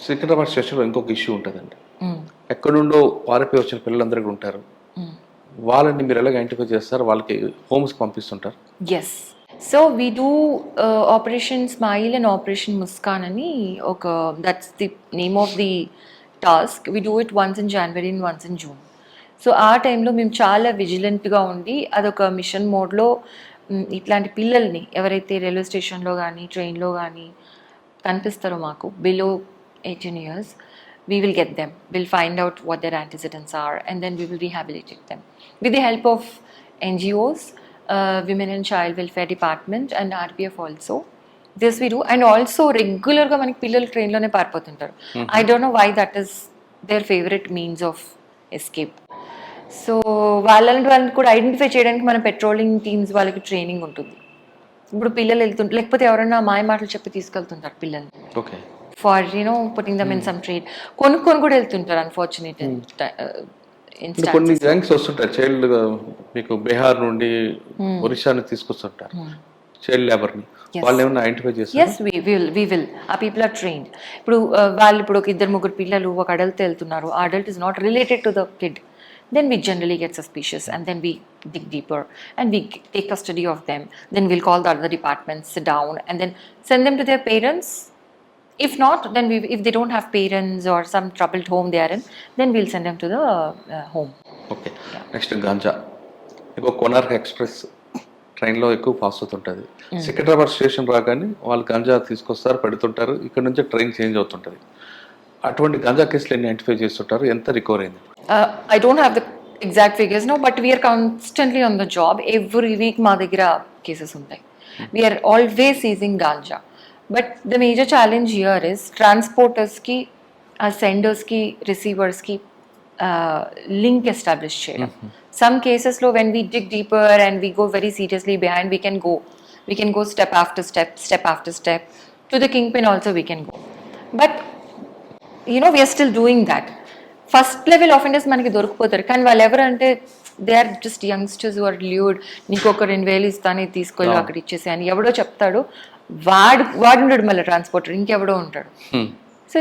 Secunderabad స్టేషన్లో ఇంకొక ఇష్యూ ఉంటుందండి. ఎక్కడ నుండో పారిపోయి వచ్చిన పిల్లలందరూ ఇక్కడ ఉంటారు, వాళ్ళని మీరు ఎలాగ ఐడెంటిఫై చేస్తారు, వాళ్ళకి హోమ్స్కి పంపిస్తుంటారు? Yes, so we do operation smile and operation Muskaan అని that's the name of the task. We do it once in January and once in June. So ఆ టైంలో మేము చాలా విజిలెంట్గా ఉండి అదొక మిషన్ మోడ్లో ఇట్లాంటి పిల్లల్ని ఎవరైతే రైల్వే స్టేషన్లో కానీ ట్రైన్లో కానీ కనిపిస్తారో మాకు below 18 years, we will get them. We'll find out what their antecedents are and then we will rehabilitate them. With the help of NGOs, Women and Child Welfare Department and RPF also. This we do. And also regularly manaki pillalu train lone paaripotuntaru. I don't know why that is their favorite means of escape. So వాళ్ళని కూడా identify చేయడానికి మన patrolling teams వాళ్ళకి training ఉంటుంది. ఇప్పుడు పిల్లలు వెళ్తుంటారు, లేకపోతే ఎవరైనా మాయ మాటలు చెప్పి తీసుకెళ్తుంటారు పిల్లల్ని. Okay. For putting them in some trade, కొనుక్కొని కూడా వెళ్తుంటారు. అన్ఫార్చునేట్ కొన్ని గ్యాంగ్స్ వస్తుంటారు, చైల్డ్ మీకు బీహార్ నుండి ఒరిస్సా నుంచి తీసుకొస్తుంటారు చైల్డ్ లేబర్ ని. వాళ్ళు ఏమైనా ఐడెంటిఫై చేస్తారు? yes we will. ఆ పీపుల్ ఆర్ ట్రైన్డ్. ఇప్పుడు వాళ్ళు ఒక 2-3 పిల్లలు ఒక అడల్ట్ వెళ్తున్నారు, ఆ adult is not related to the kid, then we generally get suspicious and then we dig deeper and we take custody of them. Then we'll call the other departments, sit down and then send them to their parents. If not, then if they don't have parents or some troubled home they are in, then we'll send them to the home. Okay. Next ganja. ఇంకో Konark express ట్రైన్లో ఎక్కువ pass అవుతుంటుంది. Secunderabad station రాగానే వాళ్ళు గాంజా తీసుకొస్తారు, పెడుతుంటారు, ఇక్కడ నుంచి ట్రైన్ చేంజ్ అవుతుంటుంది. అటువంటి గాంజా కేసులు ఎన్ని ఐడెంటిఫై చేస్తుంటారు, ఎంత రికవర్ అయింది? I don't have the exact figures now, but we are constantly on the job. Every week మా దగ్గర cases ఉంటాయి. We are always seizing ganja. But the major challenge here is transporters ki, senders ki, receivers ki link establish చేయడం. Some కేసెస్లో when we dig deeper and we go very seriously behind, we can go step after step to the kingpin also we can go. But we're still doing that. First level offenders మనకి దొరికిపోతారు, కానీ వాళ్ళు ఎవరంటే they are just youngsters who are lured. నీకు ఒక 2,000 ఇస్తాను, ఇది తీసుకెళ్ళి అక్కడ ఇచ్చేసి అని ఎవడో చెప్తాడు. వాడు ఉంటాడు మళ్ళీ ట్రాన్స్పోర్టర్, ఇంకెవడో ఉంటాడు. So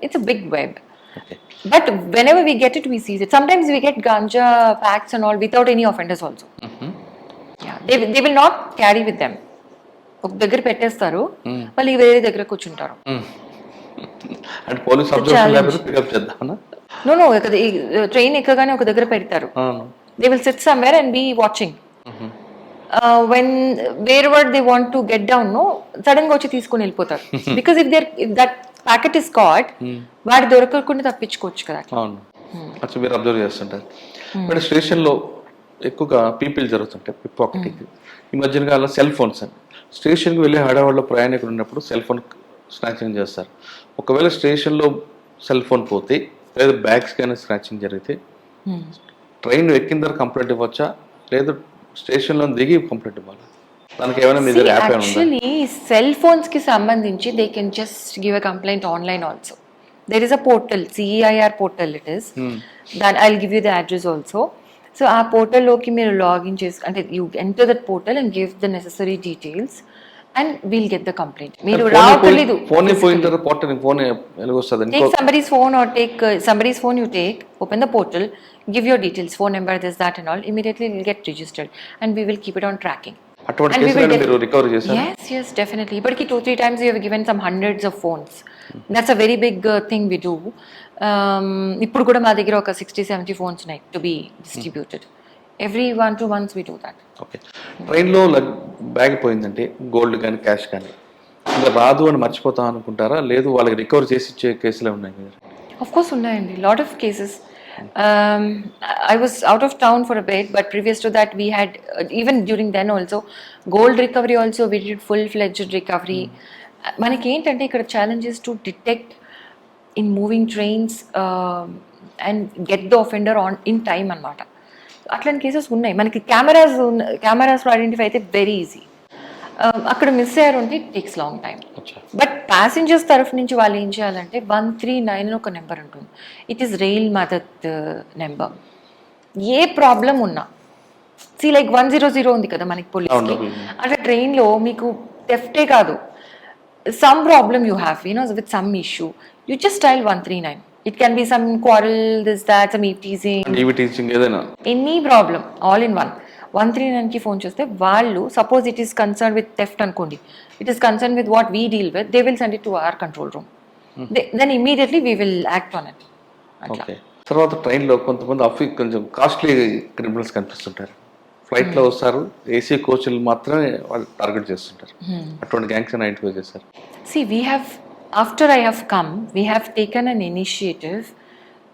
it's a big web. But whenever we get it, we seize it. Sometimes we get ganja packs and all without any offenders also. Yeah, they will not carry with them. ఒక దగ్గర పెట్టేస్తారు, వాళ్ళు వేరే దగ్గర కూర్చుంటారు. అంటే police observation లేకపోతే pickup చేద్దామనా? No, train ఎక్కగానే ఒక దగ్గర పెడతారు. They will sit somewhere and be watching. When wherever they want to get down, sudden గా వచ్చి తీసుకొని వెళ్ళిపోతారు. Because if that packet is caught, వాడు దొరకకుండా తప్పించుకోవచ్చు కదా. అవును, అచ్చా, మీరు అబ్జర్వ్ చేస్తుంటారు. బట్ స్టేషన్లో ఎక్కువగా పీపుల్ జరుగుతుంటాయి పిక్ పాకెటింగ్. ఈ మధ్యన కాలంలో సెల్ ఫోన్స్ అండి. స్టేషన్కి వెళ్ళి హడావాళ్ళలో ప్రయాణికులు ఉన్నప్పుడు సెల్ ఫోన్ స్నాచింగ్ చేస్తారు. ఒకవేళ స్టేషన్లో సెల్ ఫోన్ పోతే లేదా బ్యాగ్స్ కానీ స్నాచింగ్ జరిగితే ట్రైన్ ఎక్కిన తర్వాత కంప్లైంట్ ఇవ్వచ్చా, లేదా స్టేషన్లో దిగి కంప్లైంట్ ఇవ్వాలి? దానికి ఏమైనా మీ దగ్గర యాప్ ఏమైనా ఉందా? యాక్చువల్లీ సెల్ ఫోన్స్ కి సంబంధించి they can just give a complaint online also. There is a portal, CEIR portal it is. Then I will give you the address also. So ఆ పోర్టల్లోకి మీరు లాగిన్ చేసి, అంటే you enter that portal and give the necessary details and we'll get the complaint. మీరు రావట్లేదు, phone పోయిన తర్వాత portal phone ఎలాగొస్తుంది? Take somebody's phone or take somebody's phone you take, open the portal, give your details, phone number, this, that and all. Immediately it will get registered and we will keep it on tracking. అటువంటి కేసులను మీరు recover చేశారు? Yes, definitely. But 2-3 times we have given some hundreds of phones. That's a very big thing we do. ఇప్పుడు కూడా మా దగ్గర ఒక 60-70 phones ఉన్నాయి to be distributed. Every 1-2 months we do that. Okay. ట్రైన్లో బ్యాగ్ పోయిందంటే గోల్డ్ కానీ క్యాష్ కానీ ఇంకా రాదు అని మర్చిపోతాం అనుకుంటారా, లేదు వాళ్ళకి రికవర్ చేసి ఇచ్చే కేసులే ఉన్నాయి కదా? Of course ఉన్నాయండి, lot of cases. I was out of town for a bit, but previous to that we had even during then also gold recovery also we did full-fledged recovery. మనకి ఏంటంటే ఇక్కడ challenges to detect in moving trains and get the offender on in time అన్నమాట. అట్లాంటి cases ఉన్నాయి మనకి. కెమెరాస్లో identify అయితే very easy. అక్కడ మిస్ అయ్యారు అంటే it takes long time. But passengers తరఫు నుంచి వాళ్ళు ఏం చేయాలంటే 139 ఒక నెంబర్ ఉంటుంది. It is rail Madad number. ఏ ప్రాబ్లం ఉన్నా, లైక్ 100 ఉంది కదా మనకి పోలీస్కి, అంటే ట్రైన్లో మీకు థెఫ్టే కాదు, some problem you have with some issue, you just dial 139. It can be some quarrel, this, that, some teasing, ఏదైనా, any problem, all in one. 139 కి ఫోన్ చేస్తే వాళ్ళు, suppose it is concern with theft అనుకోండి, it is concern with what we deal with, they will send it to our control room. Then immediately we will act on it. Okay. తర్వాత ట్రైన్లో కొంతమంది కొంచెం costly criminals కనిపిస్తుంటారు. ఫ్లైట్లో వస్తారు, AC కోచ్లు మాత్రమే వాళ్ళు target చేస్తుంటారు. అటువంటి గ్యాంగ్స్ ఐడెంటిఫై చేశారు? See, after I have come, we have taken an initiative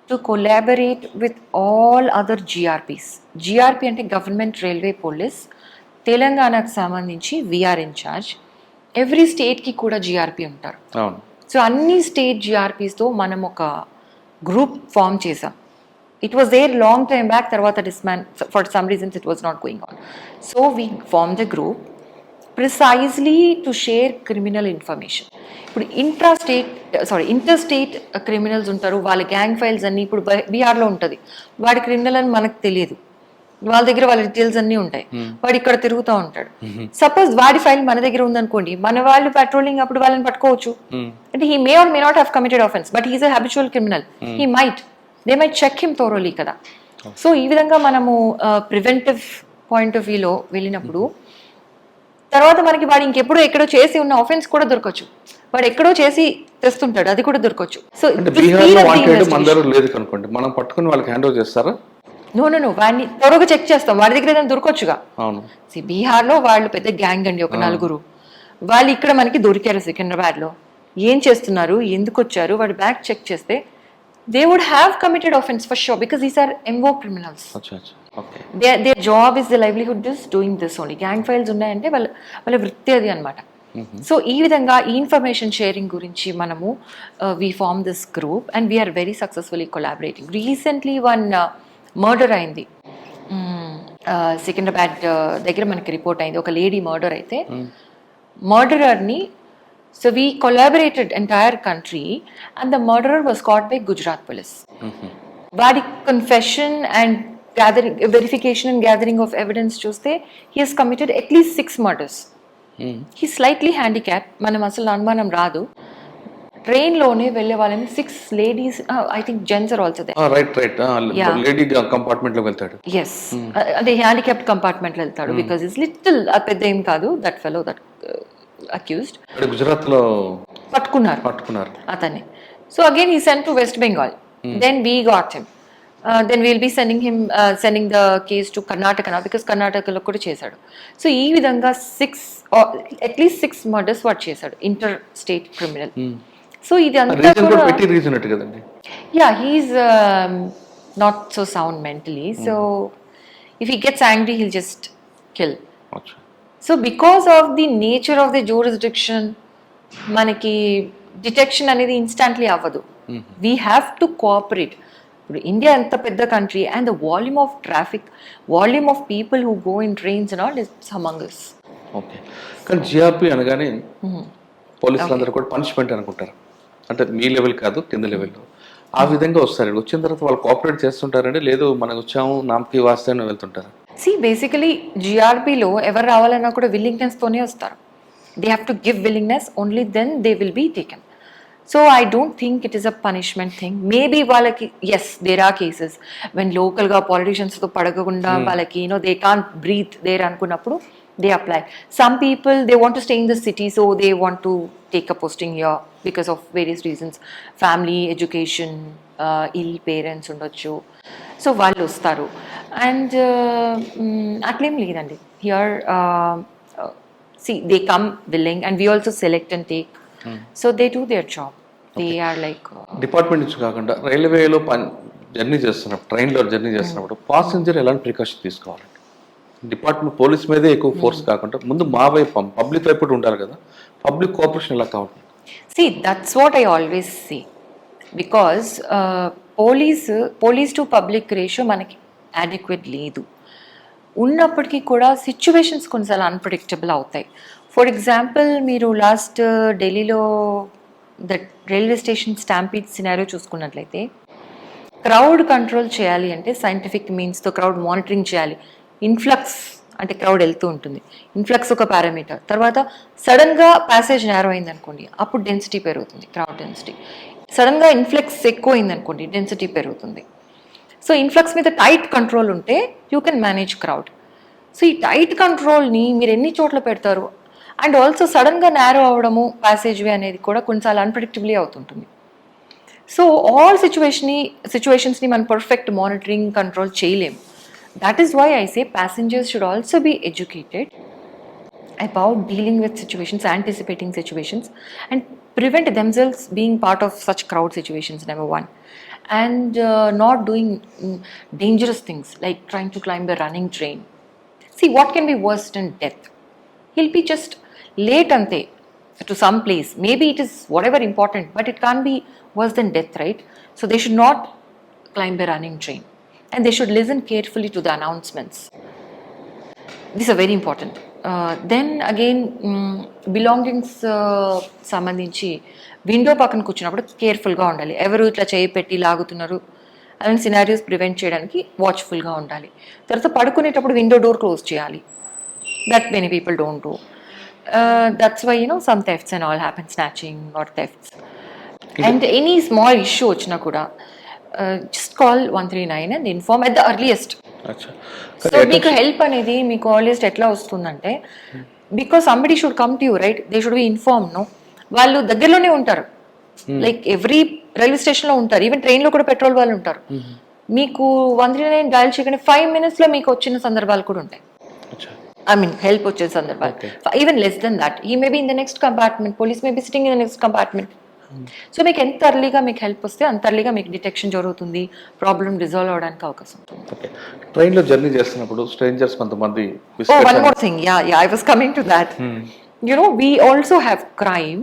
to collaborate with all other GRPs. GRP అంటే గవర్నమెంట్ రైల్వే పోలీస్. తెలంగాణకు సంబంధించి వీఆర్ ఇన్ చార్జ్. ఎవ్రీ స్టేట్కి కూడా GRP ఉంటారు. సో అన్ని స్టేట్ GRPస్తో మనం ఒక గ్రూప్ ఫామ్ చేసాం. It was there long time back, తర్వాత for some reasons it was not going on. So we form the group precisely to share criminal information. ఇప్పుడు ఇంటర్ స్టేట్ క్రిమినల్స్ ఉంటారు, వాళ్ళ gang files అన్నీ ఇప్పుడు బీహార్లో ఉంటుంది, వాడి క్రిమినల్ అని మనకు తెలియదు, వాళ్ళ దగ్గర వాళ్ళ డీటెయిల్స్ అన్నీ ఉంటాయి, వాడు ఇక్కడ తిరుగుతూ ఉంటాడు. సపోజ్ వాడి ఫైల్ మన దగ్గర ఉందనుకోండి, మన వాళ్ళు పెట్రోలింగ్ అప్పుడు వాళ్ళని పట్టుకోవచ్చు. అంటే he may or may not have committed offence, but he's a habitual criminal. They might check him thoroughly కదా. సో ఈ విధంగా మనము ప్రివెంటివ్ పాయింట్ ఆఫ్ వ్యూలో వెళ్ళినప్పుడు తర్వాత మనకి వాడు ఇంకెప్పుడో ఎక్కడో చేసి ఉన్న ఆఫెన్స్ కూడా దొరకచ్చు, వాడు ఎక్కడో చేసి తెస్తుంటాడు, అది కూడా దొరకచ్చు. సో మనం పట్టుకుని వాళ్ళకి హ్యాండ్ ఓవర్ చేస్తారా? నో వాడిని త్వరగా చెక్ చేస్తాం, వాడి దగ్గర ఏదైనా దొరకొచ్చుగా. బీహార్లో వాళ్ళు పెద్ద గ్యాంగ్ అండి, ఒక 4. వాళ్ళు ఇక్కడ మనకి దొరికారు సికింద్రాబాద్లో. ఏం చేస్తున్నారు, ఎందుకు వచ్చారు, వాడి బ్యాగ్ చెక్ చేస్తే they would have committed offense for sure, because these are MO criminals. Okay. Their job is, the livelihood is doing this only. Gang files ఉన్నాయంటే వాళ్ళ వృత్తి అది అన్నమాట. సో ఈ విధంగా ఈ ఇన్ఫర్మేషన్ షేరింగ్ గురించి మనము we form this group and we're very successfully collaborating. Recently one murder అయింది సికింద్రాబాద్ దగ్గర మనకి రిపోర్ట్ అయింది, ఒక లేడీ మర్డర్ అయితే మర్డరర్ని, so we collaborated entire country and the murderer was caught by Gujarat police. వాడి confession and gathering verification and gathering of evidence చూస్తే he has committed at least 6 murders. He slightly handicap, మనం అసలు అనుమానం రాదు. ట్రైన్లోనే వెళ్ళే వాళ్ళని 6 ladies, I think gents are also there. Right lady compartment లో వెళ్తాడు. ఎస్, అదే హ్యాండిక్యాప్డ్ కంపార్ట్మెంట్ లో వెళ్తాడు బికాస్ ఇస్ లిటిల్ పెద్ద ఏం కాదు. That fellow that accused Gujarat లో పట్టుకున్నారు అతన్ని. So again he sent to West Bengal. Then we got him. Then we'll be sending the case to Karnataka because కర్ణాటకలో కూడా చేశాడు. సో ఈ విధంగా అట్లీస్ట్ 6 మర్డర్స్ వాడు చేశాడు, ఇంటర్ స్టేట్ క్రిమినల్. సో ఇది అంతా కూడా yeah, he is not so sound mentally. So if he gets angry he'll just kill. So because of the nature of the jurisdiction మనకి డిటెక్షన్ అనేది ఇన్స్టాంట్లీ అవ్వదు. We have to cooperate. ఇప్పుడు India ఎంత పెద్ద country and the volume of traffic, volume of people who go in trains and all its among us. Okay, కానీ GRP అనగానే పోలీసులు అందరూ కూడా పనిష్మెంట్ అనుకుంటారు, అంటే మీ లెవెల్ కాదు కింద లెవెల్లో. ఆ విధంగా వస్తారు, వచ్చిన తర్వాత వాళ్ళు కోఆపరేట్ చేస్తుంటారండి, లేదు మనకు వచ్చాము నామకి వాస్తే వెళ్తుంటారు. సి బేసికలీ జిఆర్పిలో ఎవరు రావాలన్నా కూడా విల్లింగ్నెస్తోనే వస్తారు. They have to give willingness, only then they will be taken. So I don't think it is a punishment thing. Maybe వాళ్ళకి yes there are cases when లోకల్గా పాలిటీషియన్స్తో పడకుండా వాళ్ళకి దే కాంట్ బ్రీత్ దేర్ అనుకున్నప్పుడు they apply. Some people, they want to stay in the city, so they want to take a posting here because of various reasons, family, education, ill parents ఉండొచ్చు. So వాళ్ళు వస్తారు and అట్లేం లేదండి. Here see they come willing and we also select and take, so they do their job. They are like department నుంచి కాకుండా రైల్వేలో journey చేస్తున్నప్పుడు, ట్రైన్లో జర్నీ చేస్తున్నప్పుడు పాసెంజర్ ఎలాంటి ప్రికాషన్ తీసుకోవాలి? డిపార్ట్మెంట్ పోలీస్ మీదే ఎక్కువ ఫోర్స్ కాకుండా ముందు మా వైపు పబ్లిక్ వైపు కూడా ఉండాలి కదా, పబ్లిక్ కోఆపరేషన్ ఎలా కావాలి? See, that's what I always say, because police to public ratio మనకి adequate లేదు. ఉన్నప్పటికీ కూడా సిచ్యువేషన్స్ కొన్నిసార్లు అన్ప్రెడిక్టబుల్ అవుతాయి. ఫర్ ఎగ్జాంపుల్, మీరు లాస్ట్ ఢిల్లీలో that railway station stampede scenario చూసుకున్నట్లయితే, క్రౌడ్ కంట్రోల్ చేయాలి అంటే సైంటిఫిక్ మీన్స్తో క్రౌడ్ మానిటరింగ్ చేయాలి. ఇన్ఫ్లక్స్ అంటే క్రౌడ్ వెళ్తూ ఉంటుంది, ఇన్ఫ్లక్స్ ఒక పారామీటర్. తర్వాత సడన్గా ప్యాసేజ్ నేరో అయింది అనుకోండి, అప్పుడు డెన్సిటీ పెరుగుతుంది, క్రౌడ్ డెన్సిటీ. సడన్గా ఇన్ఫ్లక్స్ ఎక్కువ అయింది అనుకోండి, డెన్సిటీ పెరుగుతుంది. సో ఇన్ఫ్లక్స్ మీద టైట్ కంట్రోల్ ఉంటే you can manage crowd. So ఈ టైట్ కంట్రోల్ని మీరు ఎన్ని చోట్ల పెడతారు, అండ్ ఆల్సో సడన్గా నేరో అవ్వడము ప్యాసేజ్ వే అనేది కూడా కొన్నిసార్లు అన్ప్రెడిక్టబుల్లీ అవుతుంటుంది. సో ఆల్ సిచ్యువేషన్స్ని మనం పర్ఫెక్ట్ మానిటరింగ్ కంట్రోల్ చేయలేము. That is why I say passengers should also be educated about dealing with situations, anticipating situations, and prevent themselves being part of such crowd situations, number one. And not doing dangerous things like trying to climb a running train. See, what can be worse than death? He'll be just late ante to some place. Maybe it is whatever important, but it can't be worse than death, right? So they should not climb a running train. And they should listen carefully to the announcements. These are very important. Then again, belongings సంబంధించి window పక్కన కూర్చున్నప్పుడు కేర్ఫుల్గా ఉండాలి. ఎవరు ఇట్లా చేయి పెట్టి లాగుతున్నారు అలాంటి సినారియోస్ ప్రివెంట్ చేయడానికి వాచ్ఫుల్గా ఉండాలి. తర్వాత పడుకునేటప్పుడు విండో డోర్ క్లోజ్ చేయాలి. That many people don't do. That's why some thefts and all happen, snatching or thefts. And any small issue వచ్చినా కూడా just call 139 and inform at the earliest. So మీకు help అనేది మీకు earliest ఎట్లా వస్తుందంటే, because somebody should come to you, right? They should be informed, no? వాళ్ళు దగ్గరలోనే ఉంటారు, లైక్ ఎవ్రీ రైల్వే స్టేషన్లో ఉంటారు, ఈవెన్ ట్రైన్లో కూడా పెట్రోల్ వాళ్ళు ఉంటారు. మీకు 139 డయల్ చేయగానే 5 minutes మీకు వచ్చిన సందర్భాలు కూడా ఉంటాయి. I mean హెల్ప్ వచ్చే సందర్భాలు. Even less than that, he may be in the next compartment, police may be sitting in the next compartment. So మీకు ఎంత అర్లీగా మీకు హెల్ప్ వస్తే అంత అర్లీగా మీకు డిటెక్షన్ జరుగుతుంది, ప్రాబ్లం రిజాల్వ్ అవడానికి అవకాశం ఉంటుంది. ట్రైన్లో జర్నీ చేస్తున్నప్పుడు స్ట్రేంజర్స్ కొంతమంది one more thing, I was coming to that. we also have crime,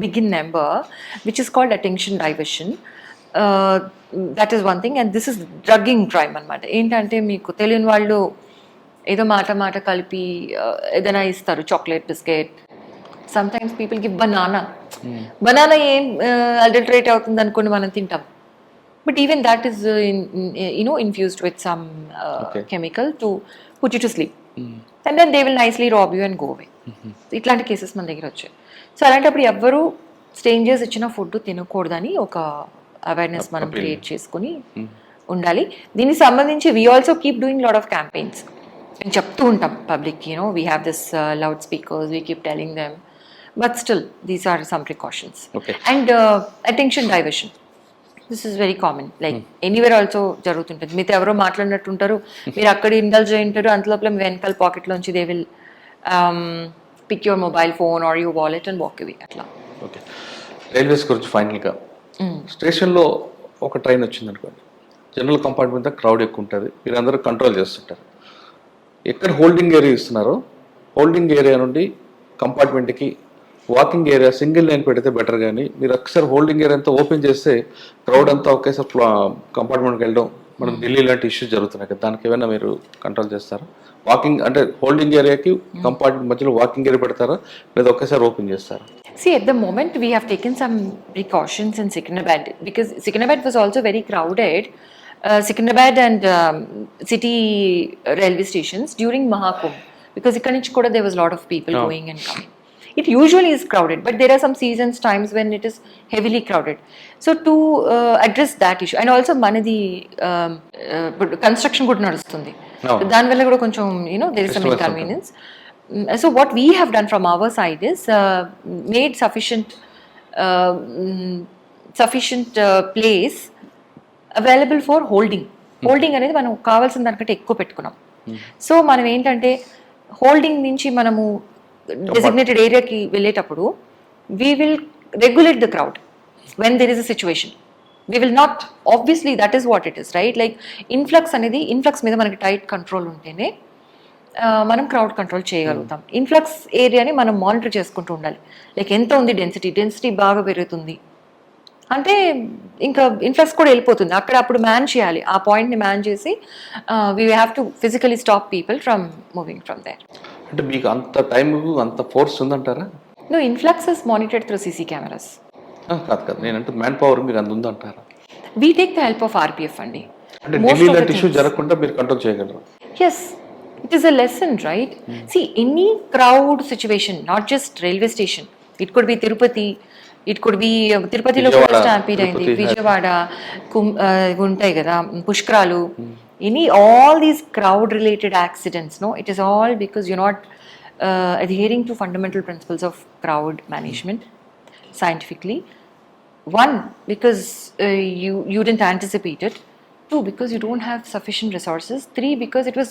big in number, which is called attention diversion. That is one thing, and this is drugging crime అనమాట. ఏంటంటే మీకు తెలియని వాళ్ళు ఏదో మాట కలిపి ఏదైనా ఇస్తారు, chocolate biscuit. Some times people give banana ఏం అడల్టరేట్ అవుతుంది అనుకుని మనం తింటాం, but even that is infused with some chemical to put you to sleep, and then they will nicely rob you and go away. ఇట్లాంటి cases మన దగ్గర వచ్చాయి. So అలాంటప్పుడు ఎవ్వరూ స్ట్రేంజర్స్ ఇచ్చిన ఫుడ్ తినకూడదని ఒక అవేర్నెస్ మనం క్రియేట్ చేసుకుని ఉండాలి. దీనికి సంబంధించి we also keep doing lot of campaigns. మేము చెప్తూ ఉంటాం public, we have this loudspeakers, we keep telling them, but still these are some precautions. And attention diversion, this is very common, like anywhere also జరుగుతుంటుంది. మీతో ఎవరో మాట్లాడినట్టుంటారు, మీరు అక్కడ indulge అయి ఉంటారు, అంతలోపల మీ వెనకాల పాకెట్లోంచి they will pick your mobile phone or your wallet and walk away అట్లా. ఓకే, రైల్వేస్ గురించి ఫైనల్గా, స్టేషన్లో ఒక ట్రైన్ వచ్చింది అనుకోండి, జనరల్ కంపార్ట్మెంట్ క్రౌడ్ ఎక్కువ ఉంటుంది, మీరు అందరూ కంట్రోల్ చేస్తుంటారు. ఎక్కడ హోల్డింగ్ ఏరియా ఇస్తున్నారో హోల్డింగ్ ఏరియా నుండి కంపార్ట్మెంట్కి వాకింగ్ ఏరియా సింగిల్ లైన్ పెడితే బెటర్. కానీ మీరు ఒకసారి హోల్డింగ్ ఏరియా అంతా ఓపెన్ చేస్తే క్రౌడ్ అంతా ఒకేసారి కంపార్ట్మెంట్కి వెళ్ళడం, మనం ఢిల్లీ లాంటి ఇష్యూస్ జరుగుతున్నాయి కదా, దానికి ఏమైనా మీరు కంట్రోల్ చేస్తారా? వాకింగ్ అంటే హోల్డింగ్ ఏరియాకి కంపార్ట్మెంట్ మధ్యలో వాకింగ్ ఏరియా పెడతారా, లేదా ఒకేసారి ఓపెన్ చేస్తారా? See, at the moment we have taken some precautions in Secunderabad because Secunderabad was also very crowded. Secunderabad and city railway stations during Mahakumbh, because ikkadi nunchi kuda there was a lot of people going and coming. It usually is crowded, but there are some seasons times when it is heavily crowded. So to address that issue, and also manadi construction kuda nadustundi, dan valla kuda koncham there is some inconvenience. So what we have done from our side is made sufficient place available for holding అనేది మనం కావాల్సిన దానికంటే ఎక్కువ పెట్టుకున్నాం. So మనం ఏంటంటే holding నుంచి మనము డెసిగ్నేటెడ్ ఏరియాకి వెళ్ళేటప్పుడు we will regulate the crowd when there is a situation. We will not, obviously that is what it is, right? Like influx మీద మనకి టైట్ కంట్రోల్ ఉంటేనే మనం క్రౌడ్ కంట్రోల్ చేయగలుగుతాం. ఇన్ఫ్లక్స్ ఏరియాని మనం మానిటర్ చేసుకుంటూ ఉండాలి. లైక్ ఎంత ఉంది డెన్సిటీ బాగా పెరుగుతుంది అంటే ఇంకా ఇన్ఫ్లక్స్ కూడా వెళ్ళిపోతుంది, అప్పుడు మ్యాన్ చేయాలి, ఆ పాయింట్ని మ్యాన్ చేసి we have to physically stop people from moving from there. అంటే మీకు అంత టైం అంత ఫోర్స్ ఉందంటారా? No, influx is monitored through CC cameras. కాదు, నేనంటే మ్యాన్ పవర్ మీకు అంత ఉందంటారా? We take the help of RPF అండి. అంటే ఢిల్లీ లాంటి ఇష్యూ జరగకుండా మీరు కంట్రోల్ చేయగలరు? Yes, it is a lesson, right? See, any crowd situation, not just railway station, it could be Tirupati, it could be Tirupatilo kuda stampede ayindi, Vijayawada untai kada, Pushkaralu, all these crowd related accidents, no, it is all because you're not adhering to fundamental principles of crowd management scientifically. One, because you didn't anticipate it. Two, because you don't have sufficient resources. Three, because it was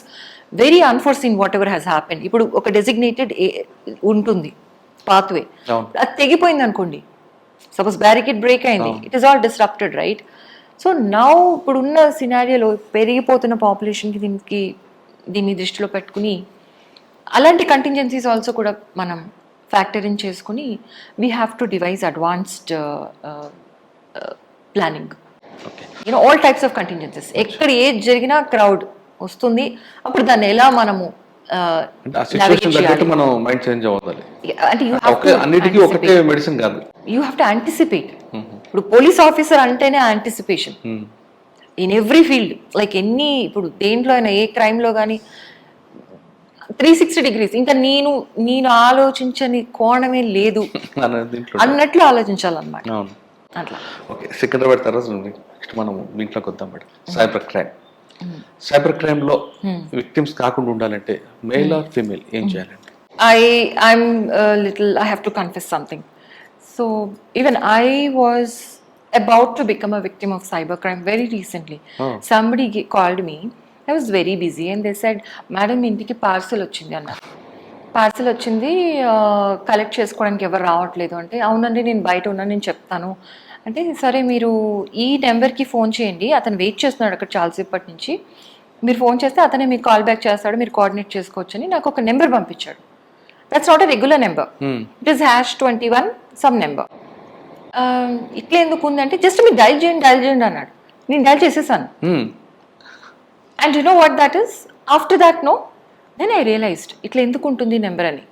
very unforeseen whatever has happened. ఇప్పుడు ఒక designated ఉంటుంది pathway, అది తెగిపోయింది అనుకోండి, suppose barricade break అయింది, it is all disrupted, right? So now ఇప్పుడున్న సినారియోలో పెరిగిపోతున్న పాపులేషన్కి దీన్ని దృష్టిలో పెట్టుకుని అలాంటి కంటింజెన్సీస్ ఆల్సో కూడా మనం ఫ్యాక్టర్ ఇన్ చేసుకుని we have to device advanced planning. All types of contingencies, ఎక్కడ ఏది జరిగినా క్రౌడ్ వస్తుంది, అప్పుడు దాన్ని ఎలా మనము యూ హ్యావ్ టు యాంటిసిపేట్. ఇప్పుడు పోలీస్ ఆఫీసర్ అంటేనే anticipation in every field, like ఇప్పుడు దేంట్లో అయినా ఏ క్రైమ్లో కానీ 360 degrees, ఇంకా నేను ఆలోచించని కోణమే లేదు అన్నట్లు ఆలోచించాలన్నమాట. అట్లా. ఓకే, సికింద్రాబాద్ తర్వాత నెక్స్ట్ మనం దీంట్లోకి వద్దాం మేడం. సైబర్ క్రైమ్లో విక్టిమ్స్ కాకుండా ఉండాలంటే మేల్ ఆర్ ఫీమేల్ ఏం చేయాలండి? I have to confess something. So even I was about to become a victim of cybercrime very recently. Somebody called me. I was very busy and they said, "Madam, ఇంటికి parcel వచ్చింది అన్నారు. Parcel వచ్చింది, collect చేసుకోవడానికి ఎవరు రావట్లేదు." అంటే అవునండి, నేను బయట ఉన్నాను, నేను చెప్తాను అంటే, సరే మీరు ఈ నెంబర్కి ఫోన్ చేయండి, అతను వెయిట్ చేస్తున్నాడు అక్కడ చాలాసేపటి నుంచి, మీరు ఫోన్ చేస్తే అతనే మీకు కాల్ బ్యాక్ చేస్తాడు, మీరు కోఆర్డినేట్ చేసుకోవచ్చు అని నాకు ఒక నెంబర్ పంపించాడు. That's not a regular number, it is #21 some number. ఇట్లా ఎందుకు ఉందంటే జస్ట్ మీరు డైల్ చేయండి అన్నాడు. నేను డైల్ చేసేసాను. And you know what that is, after that no then I realised ఇట్లా ఎందుకు ఉంటుంది నెంబర్ అని.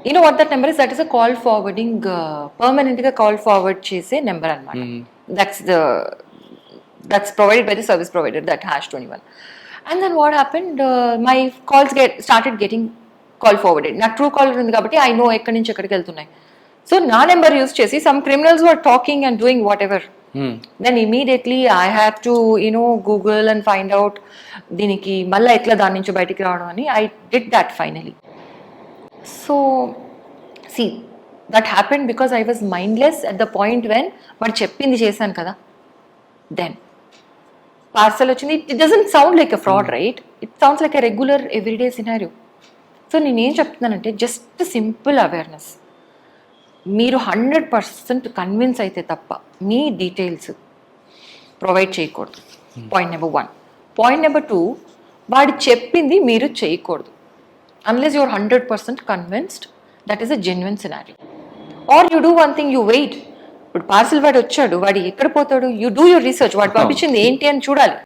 You know what that number is, that is a call forwarding, పర్మనెంట్గా కాల్ ఫార్వర్డ్ చేసే నెంబర్ అనమాట. that's provided by the service provider, that #21. And then what happened, my calls started getting call forwarded. నాకు true caller ఉంది కాబట్టి I know ఎక్కడి నుంచి ఎక్కడికి వెళ్తున్నాయి. సో నా నెంబర్ యూస్ చేసి some criminals were talking and doing whatever. Then immediately I had to Google and find out దీనికి మళ్ళీ ఎట్లా దాని నుంచి బయటికి రావడం అని. I did that finally. So see that happened because I was mindless at the point when వాడు చెప్పింది చేశాను కదా. దెన్ పార్సల్ వచ్చింది. It doesn't sound like a fraud, right? It sounds like a regular everyday scenario. So నేనేం చెప్తున్నానంటే just simple awareness. మీరు 100% convince అయితే తప్ప మీ డీటెయిల్స్ ప్రొవైడ్ చేయకూడదు. Point number 1. పాయింట్ నెంబర్ 2, వాడు చెప్పింది మీరు చేయకూడదు unless your 100% convinced that is a genuine scenario. Or you do one thing, you wait. ఇప్పుడు పార్సల్ వాడు వచ్చాడు, వాడు ఎక్కడ పోతాడు, యూ డూ యువర్ రీసెర్చ్. వాడు పంపించింది ఏంటి అని చూడాలి.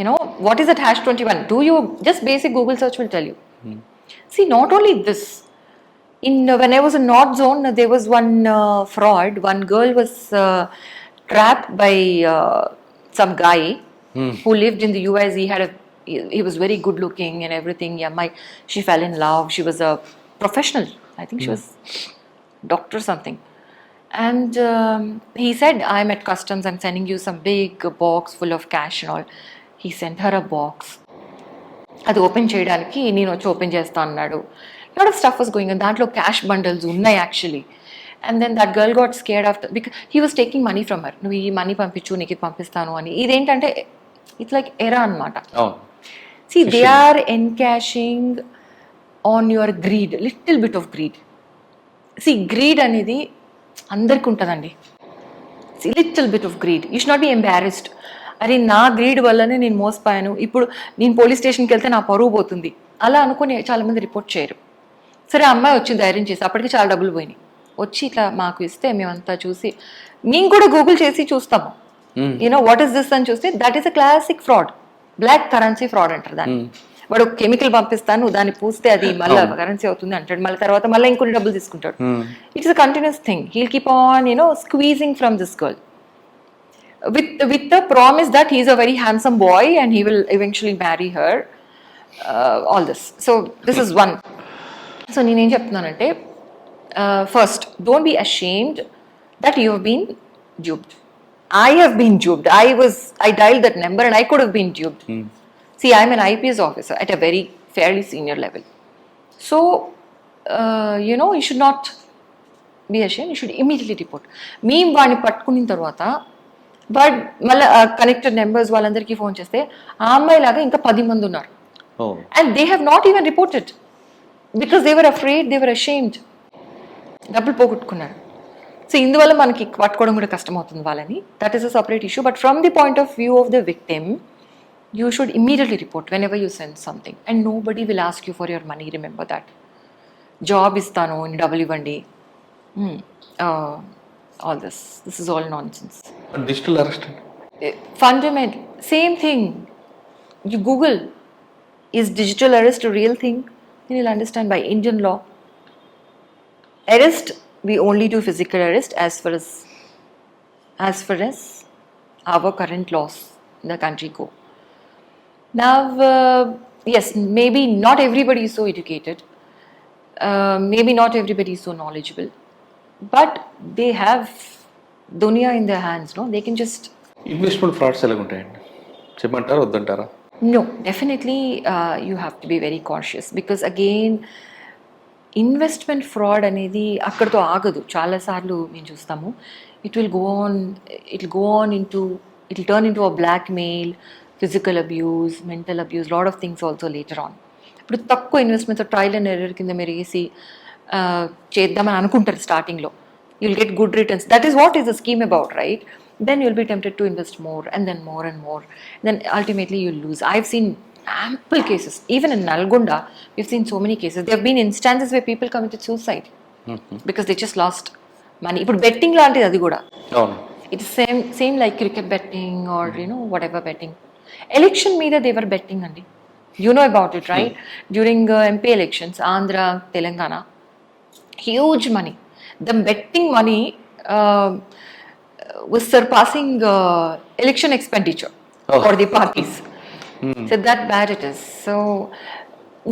You know what is that #21? Do you just basic Google search will tell you. See, not only this, when I was in North Zone, there was one fraud. One girl was trapped by some guy who lived in the US. He was very good looking and everything. Yeah, she fell in love. She was a professional. I think she was doctor something. And he said, I'm at customs. I'm sending you some big box full of cash and all. He sent her a box. అది open చేయడానికి నేను వచ్చి open చేస్తా అన్నాడు. Lot of stuff was going on. దాంట్లో cash bundles ఉన్నాయి actually. And then that girl got scared after because he was taking money from her. నువ్వు ఈ మనీ పంపించు, నీకు ఇది పంపిస్తాను అని. ఇదేంటంటే ఇట్స్ లైక్ ఎరా అనమాట. See they are encashing on your greed, little bit of greed. See greed అనేది అందరికి ఉంటుందండి. See little bit of greed. You should not be embarrassed. అరే నా గ్రీడ్ వల్లనే నేను మోసపోయాను, ఇప్పుడు నేను పోలీస్ స్టేషన్కి వెళ్తే నా పరువు పోతుంది అలా అనుకుని చాలామంది రిపోర్ట్ చేయరు. సరే అమ్మాయి వచ్చి ధైర్యం చేసి, అప్పటికి చాలా డబ్బులు పోయినాయి, వచ్చి ఇట్లా మాకు ఇస్తే మేమంతా చూసి మేము కూడా గూగుల్ చేసి చూస్తాము. యూనో వాట్ ఈస్ దిస్ అని చూస్తే that is a classic fraud. Black currency fraud అంటారు దాన్ని. వాడు కెమికల్ పంపిస్తాను, దాన్ని పూస్తే అది మళ్ళీ కరెన్సీ అవుతుంది అంటాడు. మళ్ళీ తర్వాత మళ్ళీ ఇంకొన్ని డబ్బులు తీసుకుంటాడు. It's a continuous thing. He'll keep on squeezing from this girl with the promise that he is a very handsome boy and he will eventually marry her, all this. So this is one. So నేనేం చెప్తున్నానంటే, first, don't be ashamed that you have been duped. I have been duped. I dialed that number and I could have been duped. See, I'm an IPS officer at a very fairly senior level. So you should not be ashamed. You should immediately report. మేము వాడిని పట్టుకున్న తర్వాత but మళ్ళీ connected numbers వాళ్ళందరికీ phone చేస్తే ఆ అమ్మాయి లాగా ఇంకా 10 మంది ఉన్నారు. And they have not even reported because they were afraid, they were ashamed. డబ్బులు పోగొట్టుకున్నారు. సో ఇందువల్ల మనకి పట్టుకోవడం కూడా కష్టం అవుతుంది వాళ్ళని. That is a separate issue. But from the point of view of the victim, you should immediately report whenever you send something. And nobody will ask you for your money. Remember that. Job ఇస్తాను, డబ్బులు ఇవ్వండి, all this is all nonsense. Digital arrest, fundamental same thing. You Google, is digital arrest a real thing? Then you'll understand. By Indian law, arrest, we only do physical arrest as far as our current laws in the country go. Now yes, maybe not everybody is so educated, maybe not everybody is so knowledgeable, but they have dunya in their hands, no? They can just... investment frauds ఎలా ఉంటాయండి, చెప్పమంటారా వద్దంటారా? No, definitely you have to be very cautious because again investment fraud అనేది అక్కడితో ఆగదు. చాలాసార్లు మేము చూస్తాము it will go on into it will turn into a blackmail, physical abuse, mental abuse, lot of things also later on. ఇప్పుడు తక్కువ investments trial and error కింద మీరు వేసి చేద్దామని అనుకుంటారు స్టార్టింగ్లో. You will get good returns. That is what is the scheme about, right? Then you'll be tempted to invest more and then more and more. Then ultimately you'll lose. I've seen ample cases. Even in Nalgonda, we've seen so many cases. There have been instances where people committed suicide because they just lost money. ఇప్పుడు betting లాంటిది అది కూడా. అవును. It's same like cricket betting or whatever betting. Election media they were betting andi. You know about it, right? During MP elections, Andhra, Telangana, huge money. The betting money was surpassing election expenditure for the parties. So that bad it is. So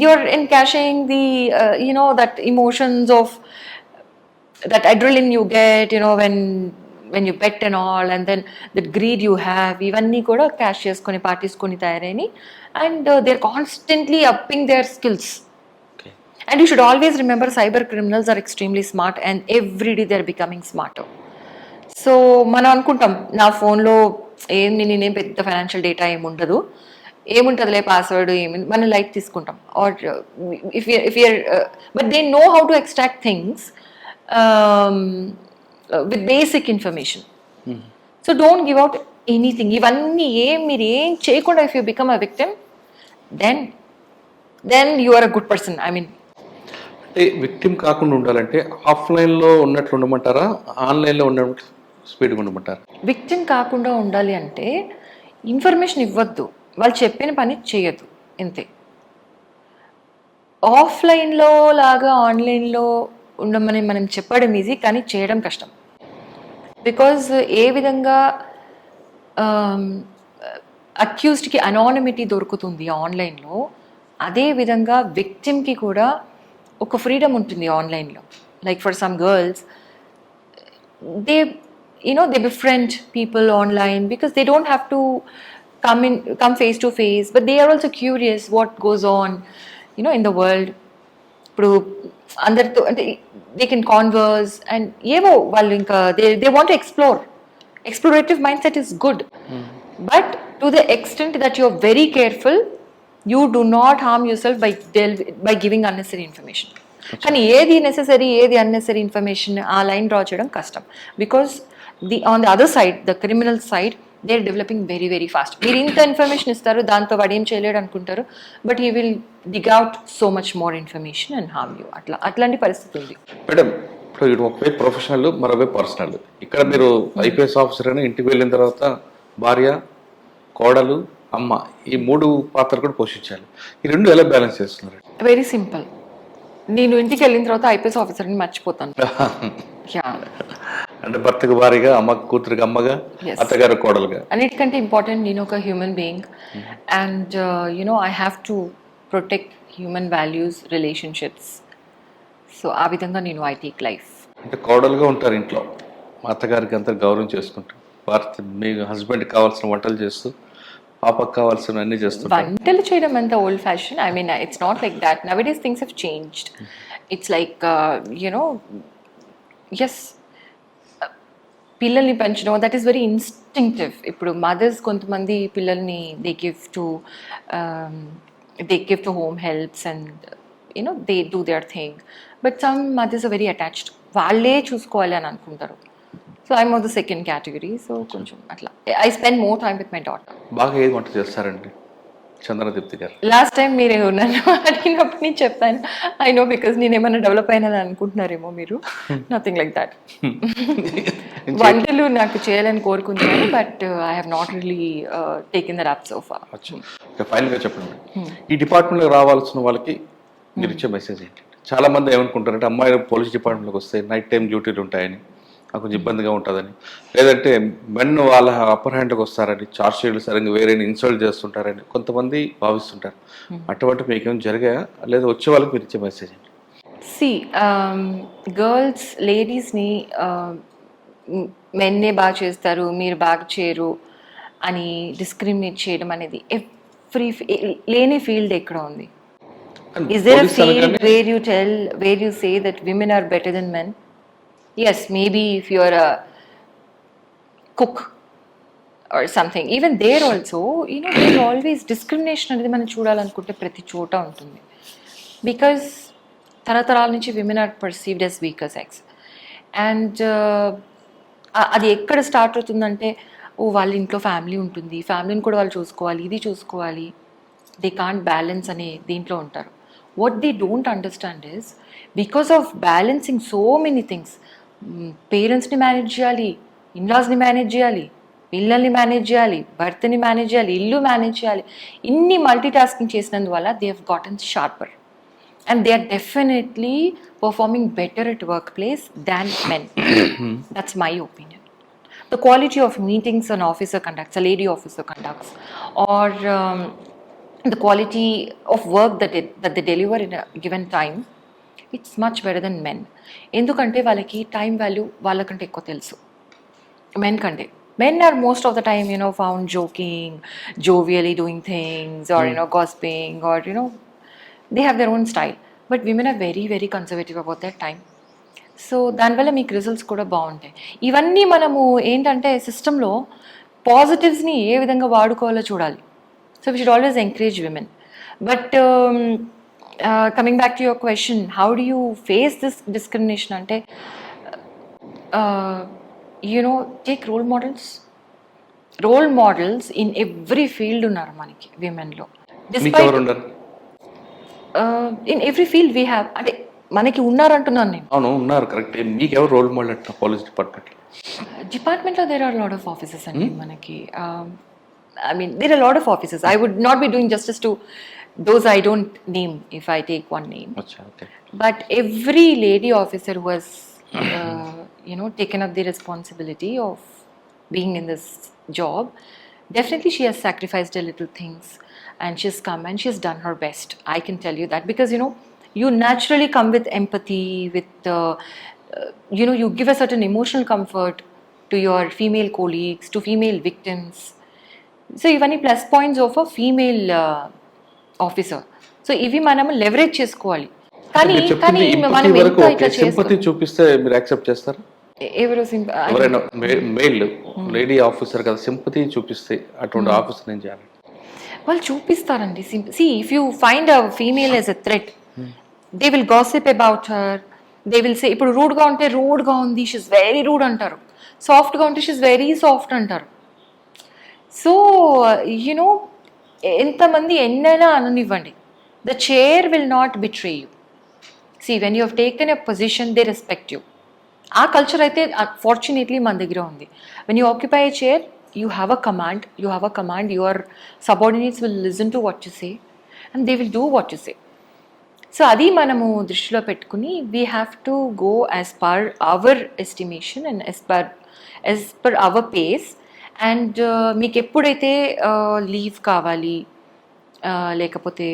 you're encashing the that emotions of that adrenaline you get when you bet and all, and then that greed you have, ఇవన్నీ కూడా cash చేసుకొని parties కొని తయారైని, and they're constantly upping their skills. Okay. And you should always remember cyber criminals are extremely smart and every day they're becoming smarter. So మనం అనుకుంటాం నా ఫోన్లో నేనేం పెద్ద ఫైనాన్షియల్ డేటా ఏముండదు, ఏముంటుందిలే పాస్వర్డ్ ఏమి, మనం లైట్ తీసుకుంటాం. Or if your but they know how to extract things with basic information. So don't give out anything. ఇవన్నీ మీరు ఏం చేయకుండా if you become a victim, then you are a good person. I mean అంటే victim కాకుండా ఉండాలంటే ఆఫ్లైన్లో ఉన్నట్లు ఉండమంటారా, ఆన్లైన్లో ఉన్నట్లు స్పీడ్గా ఉండమంటారా? విక్టిమ్ కాకుండా ఉండాలి అంటే ఇన్ఫర్మేషన్ ఇవ్వద్దు, వాళ్ళు చెప్పిన పని చేయొద్దు, ఇంతే. ఆఫ్లైన్లో లాగా ఆన్లైన్లో ఉండమని మనం చెప్పడం ఈజీ, కానీ చేయడం కష్టం. బికాజ్ ఏ విధంగా అక్యూజ్డ్కి అనానిమిటీ దొరుకుతుంది ఆన్లైన్లో, అదే విధంగా విక్టిమ్కి కూడా ఒక ఫ్రీడమ్ ఉంటుంది ఆన్లైన్లో. Like for some girls, they befriend people online because they don't have to come face to face, but they are also curious what goes on in the world. ఇప్పుడు అందరితో అంటే they can converse and ఏమో వాళ్ళు ఇంకా they want to explore. Explorative mindset is good, but to the extent that you're very careful, you do not harm yourself by giving unnecessary information. కానీ ఏది necessary ఏది unnecessary information ఆ line draw చేయడం కష్టం. Because on the other side, the criminal side, they are developing very very fast. మీరు ఇంత information ఇస్తారు, దాంతో వాడు ఏం చేయలేడు అనుకుంటారు, but he will dig out so much more information and harm you. అట్లాంటి పరిస్థితి ఉంది. మేడం, ఇప్పుడు ఇటు ఒకవైపు ప్రొఫెషనల్, మరోవైపు పర్సనల్. ఇక్కడ మీరు ఐపీఎస్ ఆఫీసర్ అని ఇంటికి వెళ్ళిన తర్వాత భార్య, కోడలు, అమ్మ, ఈ 3 పాత్రలు కూడా పోషించాలి. ఈ 2 ఎలా బ్యాలెన్స్ చేస్తున్నారు? Very simple. నేను ఇంటికి వెళ్ళిన తర్వాత ఐపీఎస్ ఆఫీసర్ని మర్చిపోతాను. అంటే భర్తకు భారీగా, అమ్మకు కూతురికి అమ్మగా, అత్తగారు కోడలుగా. అన్నిటికంటే ఇంపార్టెంట్, నేను ఒక human being and I have to protect human values, relationships. So ఆ విధంగా నేను ఐ టేక్ లైఫ్. అంటే కోడలుగా ఉంటారు ఇంట్లో, మా అత్తగారికి అంతా గౌరవం చేసుకుంటారు, భర్త మీ హస్బెండ్కి కావాల్సిన వంటలు చేస్తూ, పాపకు కావాల్సిన అన్ని చేస్తుంటారు. వంటలు చేయడం అంతా old fashion. I mean it's not like that. Nowadays things have changed. It's like yes, పిల్లల్ని పెంచడం దట్ ఈస్ వెరీ ఇన్స్టింక్టివ్. ఇప్పుడు మదర్స్ కొంతమంది పిల్లల్ని they give to home helps and they do their thing, but some mothers are very attached. వాళ్ళే చూసుకోవాలి అని అనుకుంటారు. So I'm of the second category. So కొంచెం అట్లా I spend more time with my daughter. బాగా ఏది వంట చేస్తారండి చంద్రదీప్తి గారు? లాస్ట్ టైం మీరే నన్ను అడిగినప్పుడు నేను చెప్పాను. ఐ నో, బికాస్ నేను ఏమైనా డెవలప్ అయినని అనుకుంటున్నారేమో మీరు. Nothing like that. వంటలు నాకు చేయాలని కోరుకుంటున్నాను, but I have not really taken that up so far. ఫైనల్గా చెప్పండి, ఈ డిపార్ట్మెంట్లోకి రావాల్సిన వాళ్ళకి మీరు ఇచ్చే మెసేజ్ ఏంటి? చాలా మంది ఏమనుకుంటారంటే అమ్మాయిలు పోలీస్ డిపార్ట్మెంట్లోకి వస్తే నైట్ టైం డ్యూటీలు ఉంటాయని, కొంచెం ఇబ్బందిగా ఉంటుందని, లేదంటే మెన్ వాళ్ళ అప్పర్ హ్యాండ్కి వస్తారని, చార్జ్ షీట్లు సరిగ్గా వేరే ఇన్సల్ట్ చేస్తుంటారని కొంతమంది భావిస్తుంటారు. అటువంటి మీకేం జరిగాయా, లేదా వచ్చే వాళ్ళకి మీరు ఇచ్చే మెసేజ్ ఏంటి? సి గర్ల్స్, లేడీస్ని మెన్నే బాగా చేస్తారు, మీరు బాగా చేయరు అని డిస్క్రిమినేట్ చేయడం అనేది లేని ఫీల్డ్ ఎక్కడ ఉంది? Is there a field where you say that women are better than men? Yes, maybe if you're a cook or something. Even there also, there's always discrimination అనేది మనం చూడాలనుకుంటే ప్రతి చోట ఉంటుంది. Because తరతరాల నుంచి women are perceived as weaker sex. And అది ఎక్కడ స్టార్ట్ అవుతుందంటే, వాళ్ళ ఇంట్లో ఫ్యామిలీ ఉంటుంది, ఫ్యామిలీని కూడా వాళ్ళు చూసుకోవాలి, ఇది చూసుకోవాలి. దే కాంట్ బ్యాలెన్స్ అనే దీంట్లో ఉంటారు. What they don't understand is because of balancing so many things, పేరెంట్స్ని మేనేజ్ చేయాలి, ఇన్లాస్ని మేనేజ్ చేయాలి, పిల్లల్ని మేనేజ్ చేయాలి, భర్తని మేనేజ్ చేయాలి, ఇల్లు మేనేజ్ చేయాలి, ఇన్ని మల్టీ టాస్కింగ్ చేసినందువల్ల they have gotten sharper and they are definitely performing better at workplace than men. That's my opinion. The quality of meetings an officer conducts, a lady officer conducts, or the quality of work that they deliver in a given time, it's much better than men. ఎందుకంటే వాళ్ళకి time value వాళ్ళకంటే ఎక్కువ తెలుసు men కంటే. Men are most of the time, found joking, jovially doing things, or, gossiping, or, they have their own style. But women are very, very conservative about their time. So దానివల్ల మీకు results కూడా బాగుంటాయి. ఇవన్నీ మనము ఏంటంటే సిస్టంలో పాజిటివ్స్ని ఏ విధంగా వాడుకోవాలో చూడాలి. So we should always encourage women. But coming back to your question, how do you face this discrimination అంటే, take role models. Role models in every field ఉన్నారు మనకి విమెన్లో. In every field we have, అంటే మనకి ఉన్నారంటున్నాను నేను. అవును, ఉన్నారు, కరెక్ట్. మీకు ఎవరు రోల్ మోడల్ అంట పోలీస్ డిపార్ట్మెంట్లో there are lot of officers అండి మనకి. I mean there are lot of officers. I would not be doing justice to those I don't name if I take one name. Okay. But every lady officer who has taken up the responsibility of being in this job, definitely she has sacrificed a little things, and she has come and she has done her best. I can tell you that, because you naturally come with empathy, with you give a certain emotional comfort to your female colleagues, to female victims. So ఇవన్నీ plus points of a female officer. So ఇవి మనం leverage చేసుకోవాలి. కానీ మనం ఎంత ఇట్లా sympathy చూపిస్తే మీరు యాక్సెప్ట్ చేస్తారా? ఎవరైనా మేల్ లేడీ ఆఫీసర్ కదా సింపతి చూపిస్తే అటువంటి ఆఫీసర్ ఏం చేయాలి? వాళ్ళు చూపిస్తారండి. See if you find a female as a threat, they will gossip about her. They will say, ఇప్పుడు రూడ్గా ఉంటే రూడ్గా ఉంది, షీస్ వెరీ రూడ్ అంటారు. సాఫ్ట్గా ఉంటే షీస్ వెరీ సాఫ్ట్ అంటారు. సో ఎంతమంది ఎన్నైనా అననివ్వండి, the chair will not betray you. See when you have taken a position, they respect you. ఆ కల్చర్ అయితే ఫార్చునేట్లీ మన దగ్గర ఉంది. When you occupy a chair, you have a command, your subordinates will listen to what you say and they will do what you say. So adi manamu drishilo pettukuni, we have to go as per our estimation and as per our pace. And meeku eppudaithe leave kavali, lekapothe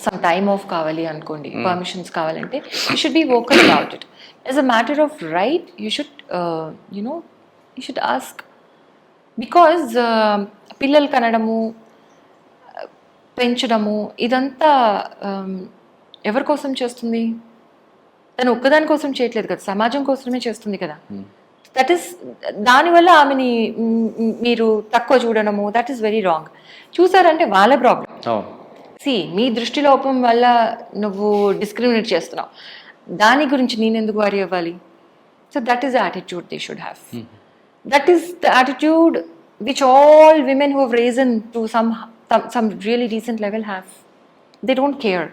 some time off kavali ankondi, permissions kavalante, you should be vocal about it. As a matter of right, you should you should ask. Because పిల్లలు కనడము, పెంచడము, ఇదంతా ఎవరి కోసం చేస్తుంది? తను ఒక్కదాని కోసం చేయట్లేదు కదా, సమాజం కోసమే చేస్తుంది కదా. దట్ ఈస్, దానివల్ల ఆమెని మీరు తక్కువ చూడడము, దట్ ఈస్ వెరీ రాంగ్. చూసారంటే వాళ్ళ ప్రాబ్లం. సి మీ దృష్టిలోపం వల్ల నువ్వు డిస్క్రిమినేట్ చేస్తున్నావు, దాని గురించి నేను ఎందుకు వరీ అవ్వాలి? So that is the attitude they should have. That is the attitude which all women who have risen to some really decent level have. They don't care.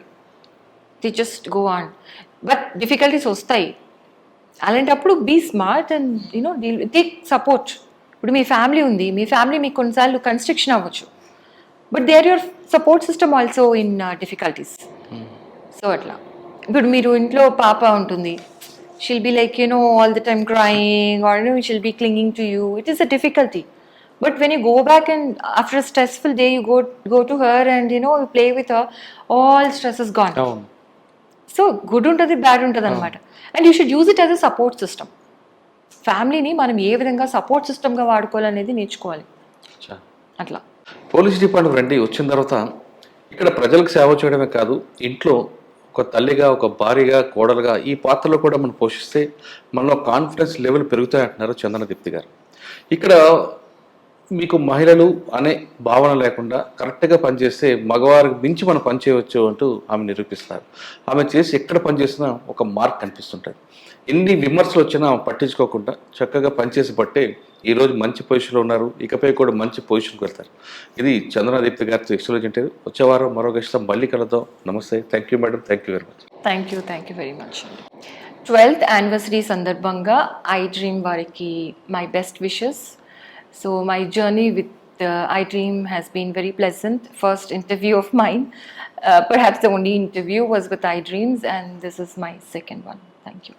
They just go on. But difficulties వస్తాయి. అలాంటప్పుడు be smart and take support. ఇప్పుడు మీ family ఉంది, మీ family మీకు కొన్నిసార్లు construction అవ్వచ్చు, but they are your support system also in difficulties. So అట్లా ఇప్పుడు మీరు ఇంట్లో పాప ఉంటుంది, she'll be like, all the time crying, or she'll be clinging to you. It is a difficulty. But when you go back and after a stressful day, you go to her and you play with her, all stress is gone. So good untadi, bad untadi anamata. And you should use it as a support system. Family ni manam ఏ విధంగా support system గా వాడుకోవాలనేది నేర్చుకోవాలి. అట్లా police department రండి వచ్చిన తర్వాత ఇక్కడ ప్రజలకు సేవ చేయడమే కాదు, ఇంట్లో ఒక తల్లిగా, ఒక భార్యగా, కోడలుగా ఈ పాత్రలో కూడా మనం పోషిస్తే మనలో కాన్ఫిడెన్స్ లెవెల్ పెరుగుతాయి అంటున్నారు చందన దీప్తి గారు. ఇక్కడ మీకు మహిళలు అనే భావన లేకుండా కరెక్ట్గా పనిచేస్తే మగవారికి మించి మనం పనిచేయవచ్చు అంటూ ఆమె నిరూపిస్తారు. ఆమె చేసి ఎక్కడ పనిచేసినా ఒక మార్క్ కనిపిస్తుంటుంది. ఎన్ని విమర్శలు వచ్చినా పట్టించుకోకుండా చక్కగా పనిచేసి పట్టే ఈరోజు మంచి పొజిషన్లో ఉన్నారు. ఇకపై కూడా మంచి పొజిషన్కి వెళ్తారు. ఇది చందనాదీప్తి గారి ఎక్స్క్లూజివ్ ఇంటర్వ్యూ. వచ్చే వారం మరో గెస్ట్తో మళ్ళీ కలుద్దాం. నమస్తే. Thank you madam. Thank you very much. Thank you very much. 12th anniversary సందర్భంగా ఐ డ్రీమ్ వారికి my best wishes. So my journey with I Dream has been very pleasant. First interview of mine, perhaps the only interview was with I Dreams, and this is my second one. Thank you.